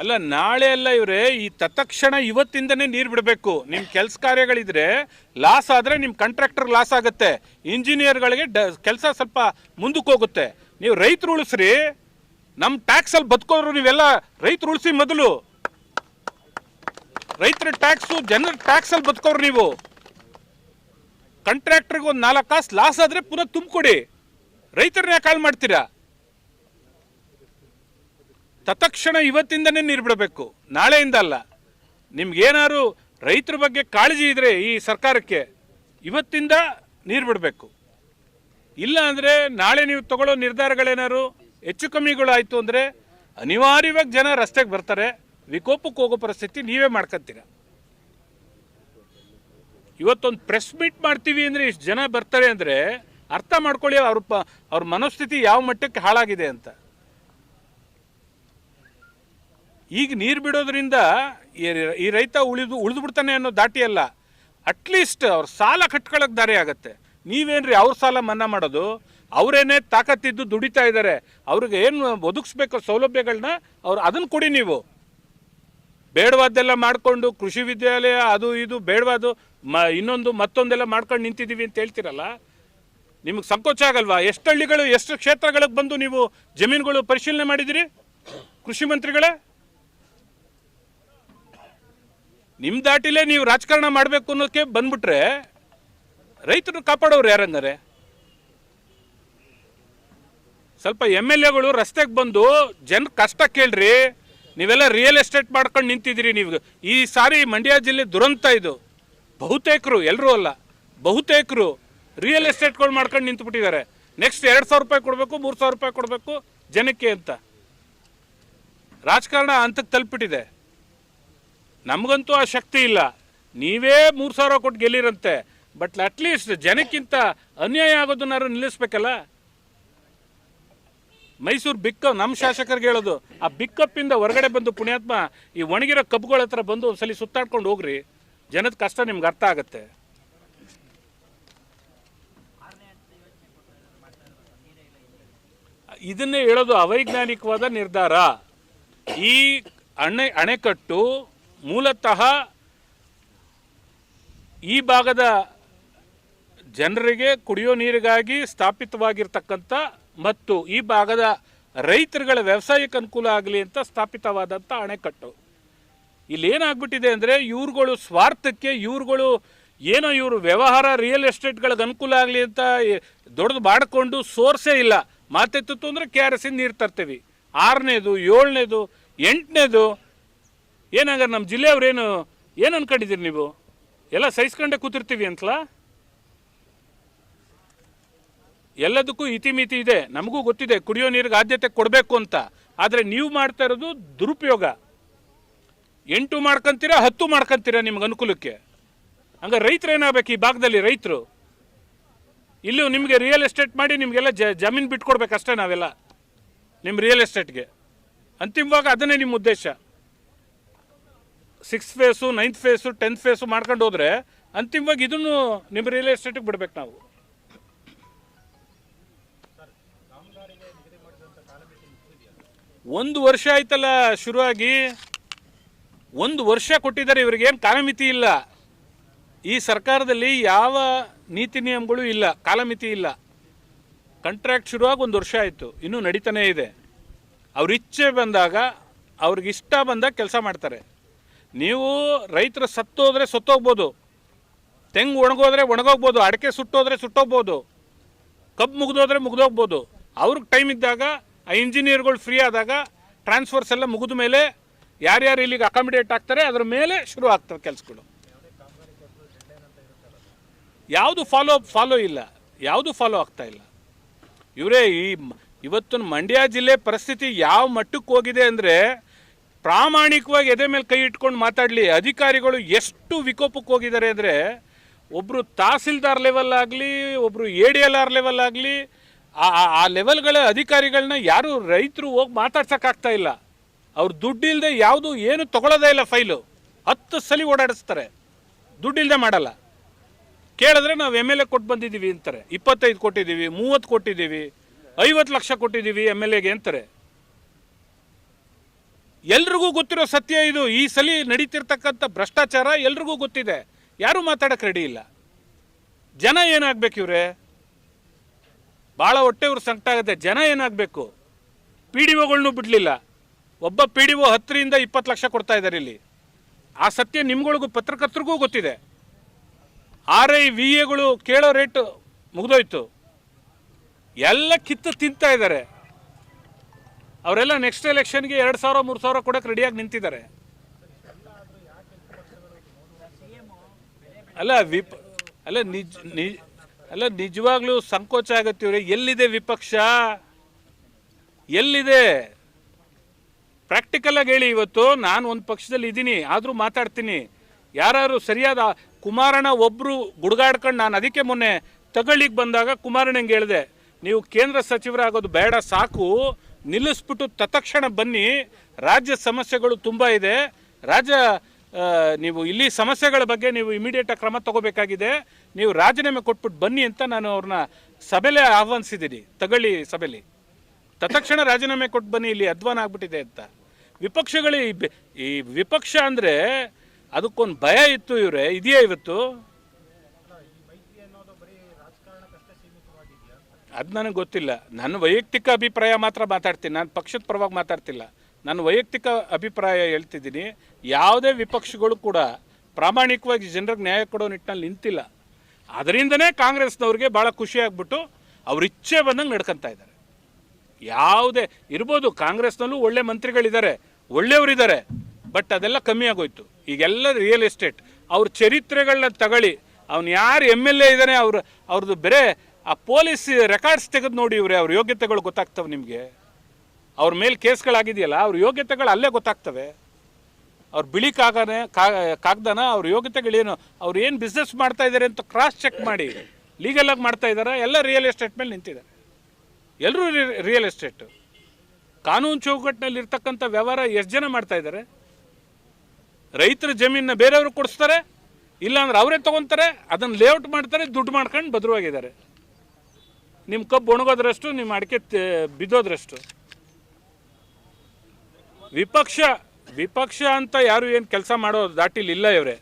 ಅಲ್ಲ, ನಾಳೆ ಅಲ್ಲ ಇವರೇ, ಈ ತತ್ಕ್ಷಣ ಇವತ್ತಿಂದನೇ ನೀರು ಬಿಡಬೇಕು. ನಿಮ್ಮ ಕೆಲಸ ಕಾರ್ಯಗಳಿದ್ರೆ ಲಾಸ್ ಆದರೆ ನಿಮ್ಮ ಕಾಂಟ್ರಾಕ್ಟರ್ ಲಾಸ್ ಆಗುತ್ತೆ, ಇಂಜಿನಿಯರ್ಗಳಿಗೆ ಕೆಲಸ ಸ್ವಲ್ಪ ಮುಂದಕ್ಕೆ ಹೋಗುತ್ತೆ. ನೀವು ರೈತರು ಉಳಿಸ್ರಿ. ನಮ್ಮ ಟ್ಯಾಕ್ಸಲ್ಲಿ ಬದುಕೋರು ನೀವೆಲ್ಲ ರೈತರು ಉಳಿಸಿ. ಮೊದಲು ರೈತರ ಟ್ಯಾಕ್ಸು, ಜನರ ಟ್ಯಾಕ್ಸಲ್ಲಿ ಬದುಕೋರು ನೀವು. ಕಾಂಟ್ರಾಕ್ಟರ್ಗೆ ಒಂದು 4 ಕಾಸು ಲಾಸ್ ಆದರೆ ಪುನಃ ತುಂಬಿಕೊಡಿ. ರೈತರನ್ನ ಕಾಲ್ ಮಾಡ್ತೀರಾ? ತತ್ಕ್ಷಣ ಇವತ್ತಿಂದನೇ ನೀರು ಬಿಡಬೇಕು, ನಾಳೆಯಿಂದ ಅಲ್ಲ. ನಿಮ್ಗೇನಾದ್ರು ರೈತರ ಬಗ್ಗೆ ಕಾಳಜಿ ಇದ್ರೆ ಈ ಸರ್ಕಾರಕ್ಕೆ ಇವತ್ತಿಂದ ನೀರು ಬಿಡಬೇಕು. ಇಲ್ಲ ಅಂದರೆ ನಾಳೆ ನೀವು ತಗೊಳ್ಳೋ ನಿರ್ಧಾರಗಳೇನಾದ್ರು ಹೆಚ್ಚು ಕಮ್ಮಿಗಳು ಆಯಿತು ಅಂದರೆ ಅನಿವಾರ್ಯವಾಗಿ ಜನ ರಸ್ತೆಗೆ ಬರ್ತಾರೆ. ವಿಕೋಪಕ್ಕೆ ಹೋಗೋ ಪರಿಸ್ಥಿತಿ ನೀವೇ ಮಾಡ್ಕೊತೀರ. ಇವತ್ತೊಂದು ಪ್ರೆಸ್ ಮೀಟ್ ಮಾಡ್ತೀವಿ ಅಂದರೆ ಇಷ್ಟು ಜನ ಬರ್ತಾರೆ ಅಂದರೆ ಅರ್ಥ ಮಾಡ್ಕೊಳ್ಳಿ ಅವ್ರ ಮನೋಸ್ಥಿತಿ ಯಾವ ಮಟ್ಟಕ್ಕೆ ಹಾಳಾಗಿದೆ ಅಂತ. ಈಗ ನೀರು ಬಿಡೋದ್ರಿಂದ ಈ ರೈತ ಉಳಿದು ಬಿಡ್ತಾನೆ ಅನ್ನೋ ದಾಟಿ ಅಲ್ಲ, ಅಟ್ಲೀಸ್ಟ್ ಅವ್ರ ಸಾಲ ಕಟ್ಕೊಳ್ಳೋಕೆ ದಾರಿ ಆಗುತ್ತೆ. ನೀವೇನ್ರಿ ಅವ್ರ ಸಾಲ ಮನ್ನಾ ಮಾಡೋದು? ಅವರೇನೇ ತಾಕತ್ತಿದ್ದು ದುಡಿತಾ ಇದ್ದಾರೆ, ಅವ್ರಿಗೆ ಏನು ಒದಗಿಸ್ಬೇಕು ಸೌಲಭ್ಯಗಳನ್ನ ಅದನ್ನು ಕೊಡಿ. ನೀವು ಬೇಡವಾದ್ದೆಲ್ಲ ಮಾಡಿಕೊಂಡು ಕೃಷಿ ವಿದ್ಯಾಲಯ ಅದು ಇದು ಬೇಡವಾದು ಮತ್ತೊಂದೆಲ್ಲ ಮಾಡ್ಕೊಂಡು ನಿಂತಿದ್ದೀವಿ ಅಂತ ಹೇಳ್ತೀರಲ್ಲ, ನಿಮಗೆ ಸಂಕೋಚ ಆಗಲ್ವಾ? ಎಷ್ಟು ಹಳ್ಳಿಗಳು ಎಷ್ಟು ಕ್ಷೇತ್ರಗಳಿಗೆ ಬಂದು ನೀವು ಜಮೀನುಗಳು ಪರಿಶೀಲನೆ ಮಾಡಿದಿರಿ ಕೃಷಿ ಮಂತ್ರಿಗಳೇ? ನಿಮ್ಮ ದಾಟಿಲೇ ನೀವು ರಾಜಕಾರಣ ಮಾಡಬೇಕು ಅನ್ನೋಕ್ಕೆ ಬಂದ್ಬಿಟ್ರೆ ರೈತರು ಕಾಪಾಡೋರು ಯಾರಂಗಾರೆ? ಸ್ವಲ್ಪ MLAಗಳು ರಸ್ತೆಗೆ ಬಂದು ಜನ ಕಷ್ಟ ಕೇಳ್ರಿ. ನೀವೆಲ್ಲ ರಿಯಲ್ ಎಸ್ಟೇಟ್ ಮಾಡ್ಕೊಂಡು ನಿಂತಿದ್ದೀರಿ. ನೀವು ಈ ಸಾರಿ ಮಂಡ್ಯ ಜಿಲ್ಲೆ ದುರಂತ ಇದು. ಬಹುತೇಕರು, ಎಲ್ಲರೂ ಅಲ್ಲ, ಬಹುತೇಕರು ರಿಯಲ್ ಎಸ್ಟೇಟ್ಗಳು ಮಾಡ್ಕೊಂಡು ನಿಂತುಬಿಟ್ಟಿದ್ದಾರೆ. ನೆಕ್ಸ್ಟ್ 2,000 ರೂಪಾಯಿ ಕೊಡಬೇಕು, 3,000 ರೂಪಾಯಿ ಕೊಡಬೇಕು ಜನಕ್ಕೆ ಅಂತ. ರಾಜಕಾರಣ ಹಂತಕ್ಕೆ ತಲುಪಿಬಿಟ್ಟಿದೆ. ನಮಗಂತೂ ಆ ಶಕ್ತಿ ಇಲ್ಲ. ನೀವೇ 3,000 ಕೊಟ್ಟು ಗೆಲ್ಲಿರಂತೆ, ಬಟ್ ಅಟ್ಲೀಸ್ಟ್ ಜನಕ್ಕಿಂತ ಅನ್ಯಾಯ ಆಗೋದನ್ನಾರು ನಿಲ್ಲಿಸ್ಬೇಕಲ್ಲ. ಮೈಸೂರು ಬಿಕ್ಕಪ್ ನಮ್ಮ ಶಾಸಕರಿಗೆ ಹೇಳೋದು, ಆ ಬಿಕ್ಕಪ್ಪಿಂದ ಹೊರಗಡೆ ಬಂದು ಪುಣ್ಯಾತ್ಮ ಈ ಒಣಗಿರೋ ಕಬ್ಬುಗಳ ಹತ್ರ ಬಂದು ಒಂದ್ಸಲಿ ಸುತ್ತಾಡ್ಕೊಂಡು ಹೋಗ್ರಿ, ಜನದ ಕಷ್ಟ ನಿಮ್ಗೆ ಅರ್ಥ ಆಗುತ್ತೆ. ಇದನ್ನೇ ಹೇಳೋದು ಅವೈಜ್ಞಾನಿಕವಾದ ನಿರ್ಧಾರ. ಈ ಅಣೆಕಟ್ಟು ಮೂಲತಃ ಈ ಭಾಗದ ಜನರಿಗೆ ಕುಡಿಯೋ ನೀರಿಗಾಗಿ ಸ್ಥಾಪಿತವಾಗಿರ್ತಕ್ಕಂಥ ಮತ್ತು ಈ ಭಾಗದ ರೈತರುಗಳ ವ್ಯವಸಾಯಕ್ಕೆ ಅನುಕೂಲ ಆಗಲಿ ಅಂತ ಸ್ಥಾಪಿತವಾದಂಥ ಅಣೆಕಟ್ಟು. ಇಲ್ಲಿ ಏನಾಗ್ಬಿಟ್ಟಿದೆ ಅಂದರೆ ಇವ್ರುಗಳು ಸ್ವಾರ್ಥಕ್ಕೆ, ಇವರು ವ್ಯವಹಾರ ರಿಯಲ್ ಎಸ್ಟೇಟ್ಗಳಿಗೆ ಅನುಕೂಲ ಆಗಲಿ ಅಂತ ದೊಡ್ಡದು ಮಾಡಿಕೊಂಡು ಸೋರ್ಸೇ ಇಲ್ಲ. ಮಾತೆತ್ತಿತ್ತು ಅಂದರೆ KRS ನೀರು ತರ್ತೀವಿ. 6ನೇದು 7ನೇದು 8ನೇದು ಏನಾಗಾರೆ ನಮ್ಮ ಜಿಲ್ಲೆಯವ್ರೇನು ಏನು ಅನ್ಕೊಂಡಿದ್ದೀರಿ ನೀವು? ಎಲ್ಲ ಸಹಿಸ್ಕೊಂಡೇ ಕೂತಿರ್ತೀವಿ ಅಂತಲಾ? ಎಲ್ಲದಕ್ಕೂ ಇತಿಮಿತಿ ಇದೆ. ನಮಗೂ ಗೊತ್ತಿದೆ ಕುಡಿಯೋ ನೀರಿಗೆ ಆದ್ಯತೆ ಕೊಡಬೇಕು ಅಂತ. ಆದರೆ ನೀವು ಮಾಡ್ತಾ ಇರೋದು ದುರುಪಯೋಗ. 8 ಮಾಡ್ಕೊಂತೀರಾ, 10 ಮಾಡ್ಕೊಂತೀರಾ ನಿಮ್ಗೆ ಅನುಕೂಲಕ್ಕೆ. ಹಂಗೆ ರೈತರು ಏನಾಗಬೇಕು? ಈ ಭಾಗದಲ್ಲಿ ರೈತರು ಇಲ್ಲೂ ನಿಮಗೆ ರಿಯಲ್ ಎಸ್ಟೇಟ್ ಮಾಡಿ ನಿಮಗೆಲ್ಲ ಜಮೀನು ಬಿಟ್ಕೊಡ್ಬೇಕಷ್ಟೇ ನಾವೆಲ್ಲ ನಿಮ್ಮ ರಿಯಲ್ ಎಸ್ಟೇಟ್ಗೆ. ಅಂತಿಮವಾಗಿ ಅದನ್ನೇ ನಿಮ್ಮ ಉದ್ದೇಶ. 6th face 9th face 10th face ಮಾಡ್ಕೊಂಡು ಹೋದರೆ ಅಂತಿಮವಾಗಿ ಇದನ್ನು ನಿಮ್ಮ ರಿಯಲ್ ಎಸ್ಟೇಟಿಗೆ ಬಿಡ್ಬೇಕು ನಾವು. ಒಂದು ವರ್ಷ ಆಯ್ತಲ್ಲ ಶುರುವಾಗಿ, 1 ವರ್ಷ ಕೊಟ್ಟಿದ್ದಾರೆ. ಇವ್ರಿಗೇನು ಕಾಲಮಿತಿ ಇಲ್ಲ. ಈ ಸರ್ಕಾರದಲ್ಲಿ ಯಾವ ನೀತಿ ನಿಯಮಗಳು ಇಲ್ಲ, ಕಾಲಮಿತಿ ಇಲ್ಲ. ಕಾಂಟ್ರಾಕ್ಟ್ ಶುರುವಾಗಿ 1 ವರ್ಷ ಆಯಿತು, ಇನ್ನೂ ನಡೀತಾನೇ ಇದೆ. ಅವ್ರ ಇಚ್ಛೆ ಬಂದಾಗ, ಅವ್ರಿಗಿಷ್ಟ ಬಂದಾಗ ಕೆಲಸ ಮಾಡ್ತಾರೆ. ನೀವು ರೈತರು ಸತ್ತೋದ್ರೆ ಸತ್ತೋಗ್ಬೋದು, ತೆಂಗು ಒಣಗೋದ್ರೆ ಒಣಗೋಗ್ಬೋದು, ಅಡಿಕೆ ಸುಟ್ಟೋದ್ರೆ ಸುಟ್ಟೋಗ್ಬೋದು, ಕಬ್ಬು ಮುಗಿದೋದ್ರೆ ಮುಗಿದೋಗ್ಬೋದು. ಅವ್ರಿಗೆ ಟೈಮ್ ಇದ್ದಾಗ, ಆ ಇಂಜಿನಿಯರ್ಗಳು ಫ್ರೀ ಆದಾಗ, ಟ್ರಾನ್ಸ್ಫರ್ಸ್ ಎಲ್ಲ ಮುಗಿದ ಮೇಲೆ ಯಾರ್ಯಾರು ಇಲ್ಲಿಗೆ ಅಕಾಮಿಡೇಟ್ ಆಗ್ತಾರೆ ಅದ್ರ ಮೇಲೆ ಶುರು ಆಗ್ತವೆ ಕೆಲಸಗಳು. ಯಾವುದು ಫಾಲೋ ಇಲ್ಲ, ಯಾವುದು ಫಾಲೋ ಆಗ್ತಾ ಇಲ್ಲ. ಇವರೇ ಇವತ್ತು ಮಂಡ್ಯ ಜಿಲ್ಲೆ ಪರಿಸ್ಥಿತಿ ಯಾವ ಮಟ್ಟಕ್ಕೆ ಹೋಗಿದೆ ಅಂದರೆ, ಪ್ರಾಮಾಣಿಕವಾಗಿ ಎದೆ ಮೇಲೆ ಕೈ ಇಟ್ಕೊಂಡು ಮಾತಾಡಲಿ, ಅಧಿಕಾರಿಗಳು ಎಷ್ಟು ವಿಕೋಪಕ್ಕೆ ಹೋಗಿದ್ದಾರೆ ಅಂದರೆ, ಒಬ್ಬರು ತಹಸೀಲ್ದಾರ್ ಲೆವೆಲ್ ಆಗಲಿ, ಒಬ್ಬರು ADLR ಲೆವೆಲ್ ಆಗಲಿ, ಆ ಲೆವೆಲ್ಗಳ ಅಧಿಕಾರಿಗಳನ್ನ ಯಾರು ರೈತರು ಹೋಗಿ ಮಾತಾಡ್ಸೋಕ್ಕಾಗ್ತಾ ಇಲ್ಲ. ಅವ್ರು ದುಡ್ಡಿಲ್ಲದೆ ಯಾವುದು ಏನು ತಗೊಳ್ಳೋದೇ ಇಲ್ಲ. ಫೈಲು 10 ಸಲ ಓಡಾಡಿಸ್ತಾರೆ, ದುಡ್ಡಿಲ್ಲದೆ ಮಾಡಲ್ಲ. ಕೇಳಿದ್ರೆ ನಾವು MLA ಕೊಟ್ಟು ಬಂದಿದ್ದೀವಿ ಅಂತಾರೆ, 25 ಕೊಟ್ಟಿದ್ದೀವಿ, 30 ಕೊಟ್ಟಿದ್ದೀವಿ, 50 ಲಕ್ಷ ಕೊಟ್ಟಿದ್ದೀವಿ MLAಗೆ ಅಂತಾರೆ. ಎಲ್ರಿಗೂ ಗೊತ್ತಿರೋ ಸತ್ಯ ಇದು. ಈ ಸಲ ನಡೀತಿರ್ತಕ್ಕಂಥ ಭ್ರಷ್ಟಾಚಾರ ಎಲ್ರಿಗೂ ಗೊತ್ತಿದೆ, ಯಾರೂ ಮಾತಾಡಕ್ಕೆ ರೆಡಿ ಇಲ್ಲ. ಜನ ಏನಾಗಬೇಕು ಇವ್ರೆ? ಭಾಳ ಹೊಟ್ಟೆ ಇವ್ರು ಸಂಕಟ ಆಗುತ್ತೆ. ಜನ ಏನಾಗಬೇಕು? PDOಗಳ್ನೂ ಬಿಡಲಿಲ್ಲ. ಒಬ್ಬ PDO 10 ರಿಂದ 20 ಲಕ್ಷ ಕೊಡ್ತಾ ಇದ್ದಾರೆ ಇಲ್ಲಿ. ಆ ಸತ್ಯ ನಿಮ್ಗಳಿಗೂ ಪತ್ರಕರ್ತರಿಗೂ ಗೊತ್ತಿದೆ. RI VAಗಳು ಕೇಳೋ ರೇಟ್ ಮುಗಿದೋಯ್ತು. ಎಲ್ಲ ಕಿತ್ತು ತಿಂತಾ ಇದ್ದಾರೆ. ಅವರೆಲ್ಲ ನೆಕ್ಸ್ಟ್ ಎಲೆಕ್ಷನ್ಗೆ 2,000 3,000 ಕೊಡೋಕೆ ರೆಡಿಯಾಗಿ ನಿಂತಿದ್ದಾರೆ. ಅಲ್ಲ ನಿಜವಾಗ್ಲೂ ಸಂಕೋಚ ಆಗತ್ತೆ ಇವ್ರೆ. ಎಲ್ಲಿದೆ ವಿಪಕ್ಷ? ಎಲ್ಲಿದೆ? ಪ್ರಾಕ್ಟಿಕಲಾಗಿ ಹೇಳಿ. ಇವತ್ತು ನಾನು ಒಂದು ಪಕ್ಷದಲ್ಲಿ ಇದ್ದೀನಿ, ಆದರೂ ಮಾತಾಡ್ತೀನಿ. ಯಾರು ಸರಿಯಾದ ಕುಮಾರಣ್ಣ ಒಬ್ಬರು ಗುಡ್ಗಾಡ್ಕೊಂಡು, ನಾನು ಅದಕ್ಕೆ ಮೊನ್ನೆ ತಗೊಳ್ಳಿಗೆ ಬಂದಾಗ ಕುಮಾರಣ್ಣಂಗೆ ಹೇಳಿದೆ, ನೀವು ಕೇಂದ್ರ ಸಚಿವರಾಗೋದು ಬೇಡ, ಸಾಕು, ನಿಲ್ಲಿಸ್ಬಿಟ್ಟು ತತ್ಕ್ಷಣ ಬನ್ನಿ, ರಾಜ್ಯ ಸಮಸ್ಯೆಗಳು ತುಂಬ ಇದೆ, ನೀವು ಇಲ್ಲಿ ಸಮಸ್ಯೆಗಳ ಬಗ್ಗೆ ನೀವು ಇಮಿಡಿಯೇಟಾಗಿ ಕ್ರಮ ತಗೋಬೇಕಾಗಿದೆ, ನೀವು ರಾಜೀನಾಮೆ ಕೊಟ್ಬಿಟ್ಟು ಬನ್ನಿ ಅಂತ ನಾನು ಅವ್ರನ್ನ ಸಭೆಲೇ ಆಹ್ವಾನಿಸಿದ್ದೀನಿ. ತಗೊಳ್ಳಿ ಸಭೆಲಿ ತತ್ಕ್ಷಣ ರಾಜೀನಾಮೆ ಕೊಟ್ಟು ಬನ್ನಿ, ಇಲ್ಲಿ ಅಧ್ವಾನ ಆಗ್ಬಿಟ್ಟಿದೆ ಅಂತ. ವಿಪಕ್ಷಗಳು ಈ ವಿಪಕ್ಷ ಅಂದರೆ ಅದಕ್ಕೊಂದು ಭಯ ಇತ್ತು ಇವರೇ, ಇದೆಯಾ ಇವತ್ತು? ಅದು ನನಗೆ ಗೊತ್ತಿಲ್ಲ. ನನ್ನ ವೈಯಕ್ತಿಕ ಅಭಿಪ್ರಾಯ ಮಾತ್ರ ಮಾತಾಡ್ತೀನಿ, ನಾನು ಪಕ್ಷದ ಪರವಾಗಿ ಮಾತಾಡ್ತಿಲ್ಲ. ನನ್ನ ವೈಯಕ್ತಿಕ ಅಭಿಪ್ರಾಯ ಹೇಳ್ತಿದ್ದೀನಿ. ಯಾವುದೇ ವಿಪಕ್ಷಗಳು ಕೂಡ ಪ್ರಾಮಾಣಿಕವಾಗಿ ಜನರಿಗೆ ನ್ಯಾಯ ಕೊಡೋ ನಿಟ್ಟಿನಲ್ಲಿ ನಿಂತಿಲ್ಲ. ಅದರಿಂದನೇ ಕಾಂಗ್ರೆಸ್ನವ್ರಿಗೆ ಭಾಳ ಖುಷಿಯಾಗ್ಬಿಟ್ಟು ಅವ್ರ ಇಚ್ಛೆ ಬಂದಂಗೆ ನಡ್ಕೊತಾ ಇದ್ದಾರೆ. ಯಾವುದೇ ಇರ್ಬೋದು, ಕಾಂಗ್ರೆಸ್ನಲ್ಲೂ ಒಳ್ಳೆ ಮಂತ್ರಿಗಳಿದ್ದಾರೆ, ಒಳ್ಳೆಯವರಿದ್ದಾರೆ, ಬಟ್ ಅದೆಲ್ಲ ಕಮ್ಮಿ ಆಗೋಯ್ತು. ಈಗೆಲ್ಲ ರಿಯಲ್ ಎಸ್ಟೇಟ್. ಅವ್ರ ಚರಿತ್ರೆಗಳನ್ನ ತಗೊಳ್ಳಿ, ಅವ್ನು ಯಾರು MLA ಇದ್ದಾನೆ, ಅವ್ರದ್ದು ಬೇರೆ ಆ ಪೊಲೀಸ್ ರೆಕಾರ್ಡ್ಸ್ ತೆಗೆದು ನೋಡಿ ಇವ್ರೆ, ಅವ್ರ ಯೋಗ್ಯತೆಗಳು ಗೊತ್ತಾಗ್ತವೆ ನಿಮಗೆ. ಅವ್ರ ಮೇಲೆ ಕೇಸ್ಗಳಾಗಿದೆಯಲ್ಲ, ಅವ್ರ ಯೋಗ್ಯತೆಗಳು ಅಲ್ಲೇ ಗೊತ್ತಾಗ್ತವೆ. ಅವ್ರು ಬಿಳಿ ಕಾಗ್ದನ ಅವ್ರ ಯೋಗ್ಯತೆಗಳೇನು, ಅವ್ರು ಏನು ಬಿಸ್ನೆಸ್ ಮಾಡ್ತಾ ಇದ್ದಾರೆ ಅಂತ ಕ್ರಾಸ್ ಚೆಕ್ ಮಾಡಿ ಲೀಗಲಾಗಿ ಮಾಡ್ತಾ ಇದ್ದಾರೆ. ಎಲ್ಲ ರಿಯಲ್ ಎಸ್ಟೇಟ್ ಮೇಲೆ ನಿಂತಿದ್ದಾರೆ, ಎಲ್ಲರೂ ರಿಯಲ್ ಎಸ್ಟೇಟು. ಕಾನೂನು ಚೌಕಟ್ಟಿನಲ್ಲಿ ಇರ್ತಕ್ಕಂಥ ವ್ಯವಹಾರ ಎಷ್ಟು ಜನ ಮಾಡ್ತಾ ಇದ್ದಾರೆ? ರೈತರ ಜಮೀನನ್ನ ಬೇರೆಯವ್ರಿಗೆ ಕೊಡಿಸ್ತಾರೆ, ಇಲ್ಲಾಂದ್ರೆ ಅವರೇ ತೊಗೊತಾರೆ, ಅದನ್ನು ಲೇಔಟ್ ಮಾಡ್ತಾರೆ, ದುಡ್ಡು ಮಾಡ್ಕೊಂಡು ಭದ್ರವಾಗಿದ್ದಾರೆ. ನಿಮ್ಮ ಕಬ್ಬು ಒಣಗೋದ್ರಷ್ಟು, ನಿಮ್ಮ ಅಡಿಕೆ ಬಿದ್ದೋದ್ರಷ್ಟು. ವಿಪಕ್ಷ ಅಂತ ಯಾರು ಏನು ಕೆಲಸ ಮಾಡೋ ದಾಟಿಲಿ ಇಲ್ಲ ಇವರೇ.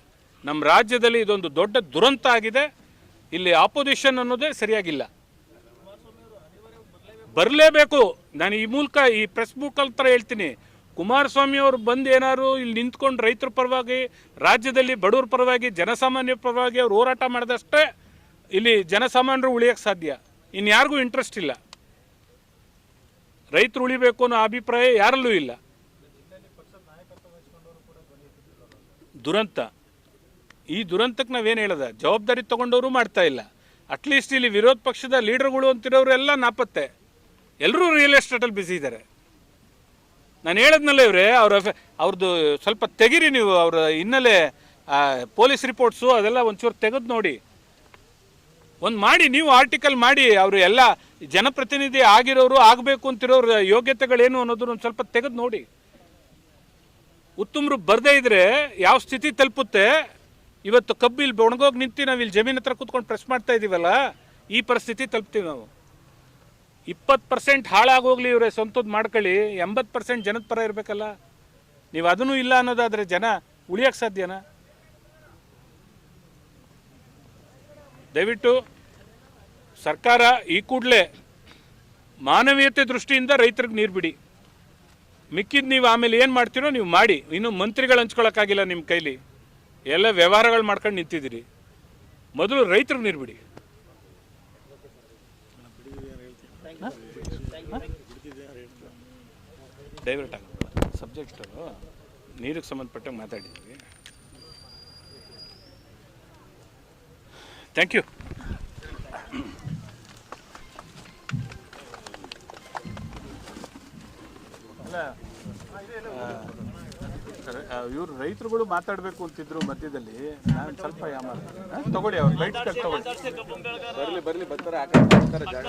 ನಮ್ಮ ರಾಜ್ಯದಲ್ಲಿ ಇದೊಂದು ದೊಡ್ಡ ದುರಂತ ಆಗಿದೆ. ಇಲ್ಲಿ ಆಪೋಸಿಷನ್ ಅನ್ನೋದೇ ಸರಿಯಾಗಿಲ್ಲ. ಬರಲೇಬೇಕು. ನಾನು ಈ ಮೂಲಕ, ಈ ಪ್ರೆಸ್ ಮುಖಾಂತರ ಹೇಳ್ತೀನಿ, ಕುಮಾರಸ್ವಾಮಿ ಅವರು ಬಂದು ಏನಾದ್ರು ಇಲ್ಲಿ ನಿಂತ್ಕೊಂಡು ರೈತರ ಪರವಾಗಿ, ರಾಜ್ಯದಲ್ಲಿ ಬಡವರ ಪರವಾಗಿ, ಜನಸಾಮಾನ್ಯ ಪರವಾಗಿ ಅವ್ರು ಹೋರಾಟ ಮಾಡಿದಷ್ಟೇ ಇಲ್ಲಿ ಜನಸಾಮಾನ್ಯರು ಉಳಿಯೋಕ್ಕೆ ಸಾಧ್ಯ. ಇನ್ಯಾರಿಗೂ ಇಂಟ್ರೆಸ್ಟ್ ಇಲ್ಲ. ರೈತರು ಉಳಿಬೇಕು ಅನ್ನೋ ಅಭಿಪ್ರಾಯ ಯಾರಲ್ಲೂ ಇಲ್ಲ. ದುರಂತ. ಈ ದುರಂತಕ್ಕೆ ನಾವೇನು ಹೇಳೋದ? ಜವಾಬ್ದಾರಿ ತೊಗೊಂಡವರು ಮಾಡ್ತಾ ಇಲ್ಲ. ಅಟ್ಲೀಸ್ಟ್ ಇಲ್ಲಿ ವಿರೋಧ ಪಕ್ಷದ ಲೀಡರ್ಗಳು ಅಂತಿರೋರು ಎಲ್ಲ ನಾಪತ್ತೆ. ಎಲ್ಲರೂ ರಿಯಲ್ ಎಸ್ಟೇಟಲ್ಲಿ ಬ್ಯುಸಿ ಇದ್ದಾರೆ. ನಾನು ಹೇಳಿದ್ನಲ್ಲ ಇವರೇ, ಅವ್ರದ್ದು ಸ್ವಲ್ಪ ತೆಗಿರಿ ನೀವು. ಅವರ ಹಿನ್ನೆಲೆ ಪೊಲೀಸ್ ರಿಪೋರ್ಟ್ಸು ಅದೆಲ್ಲ ಒಂಚೂರು ತೆಗೆದು ನೋಡಿ, ಒಂದು ಮಾಡಿ, ನೀವು ಆರ್ಟಿಕಲ್ ಮಾಡಿ. ಅವರು ಎಲ್ಲ ಜನಪ್ರತಿನಿಧಿ ಆಗಿರೋರು, ಆಗಬೇಕು ಅಂತಿರೋರು ಯೋಗ್ಯತೆಗಳೇನು ಅನ್ನೋದನ್ನ ಒಂದು ಸ್ವಲ್ಪ ತೆಗೆದು ನೋಡಿ. ಉತ್ತಮರು ಬರದೇ ಇದ್ರೆ ಯಾವ ಸ್ಥಿತಿ ತಲುಪುತ್ತೆ. ಇವತ್ತು ಕಬ್ಬು ಇಲ್ಲಿ ಒಣಗೋಗಿ ನಿಂತು ನಾವು ಇಲ್ಲಿ ಜಮೀನು ಹತ್ರ ಕೂತ್ಕೊಂಡು ಪ್ರೆಸ್ ಮಾಡ್ತಾ ಇದ್ದೀವಲ್ಲ, ಈ ಪರಿಸ್ಥಿತಿ ತಲುಪ್ತೀವಿ ನಾವು. 20% ಹಾಳಾಗೋಗ್ಲಿ ಇವರೇ, ಸ್ವಂತದ್ದು ಮಾಡ್ಕೊಳ್ಳಿ. 80% ಜನದ ಪರ ಇರಬೇಕಲ್ಲ. ನೀವು ಅದನ್ನು ಇಲ್ಲ ಅನ್ನೋದಾದರೆ ಜನ ಉಳಿಯೋಕ್ಕೆ ಸಾಧ್ಯನಾ? ದಯವಿಟ್ಟು ಸರ್ಕಾರ ಈ ಕೂಡಲೇ ಮಾನವೀಯತೆ ದೃಷ್ಟಿಯಿಂದ ರೈತರಿಗೆ ನೀರು ಬಿಡಿ. ಮಿಕ್ಕಿದ್ದು ನೀವು ಆಮೇಲೆ ಏನು ಮಾಡ್ತೀರೋ ನೀವು ಮಾಡಿ. ಇನ್ನು ಮಂತ್ರಿಗಳು ಹಂಚ್ಕೊಳ್ಳೋಕ್ಕಾಗಿಲ್ಲ ನಿಮ್ಮ ಕೈಲಿ, ಎಲ್ಲ ವ್ಯವಹಾರಗಳು ಮಾಡ್ಕೊಂಡು ನಿಂತಿದ್ದೀರಿ. ಮೊದಲು ರೈತರಿಗೆ ನೀರು ಬಿಡಿ. ಡೈವರ್ಟ್ ಆಗೋದು ಸಬ್ಜೆಕ್ಟು, ನೀರಿಗೆ ಸಂಬಂಧಪಟ್ಟಂಗೆ ಮಾತಾಡಿದ್ದೀವಿ. Thank you. ಇವ್ರು ರೈತರುಗಳು ಮಾತಾಡಬೇಕು ಅಂತಿದ್ರು ಮಧ್ಯದಲ್ಲಿ. ನಾನು ಸ್ವಲ್ಪ ತಗೊಳ್ಳಿ ಅವ್ರು ಲೈಟ್ ತಗೊಳ್ಳಿ. ಬರ್ಲಿ ಬರ್ತಾರೆ ಆ ಕಡೆ ಬರ್ತಾರೆ ಜಾಗ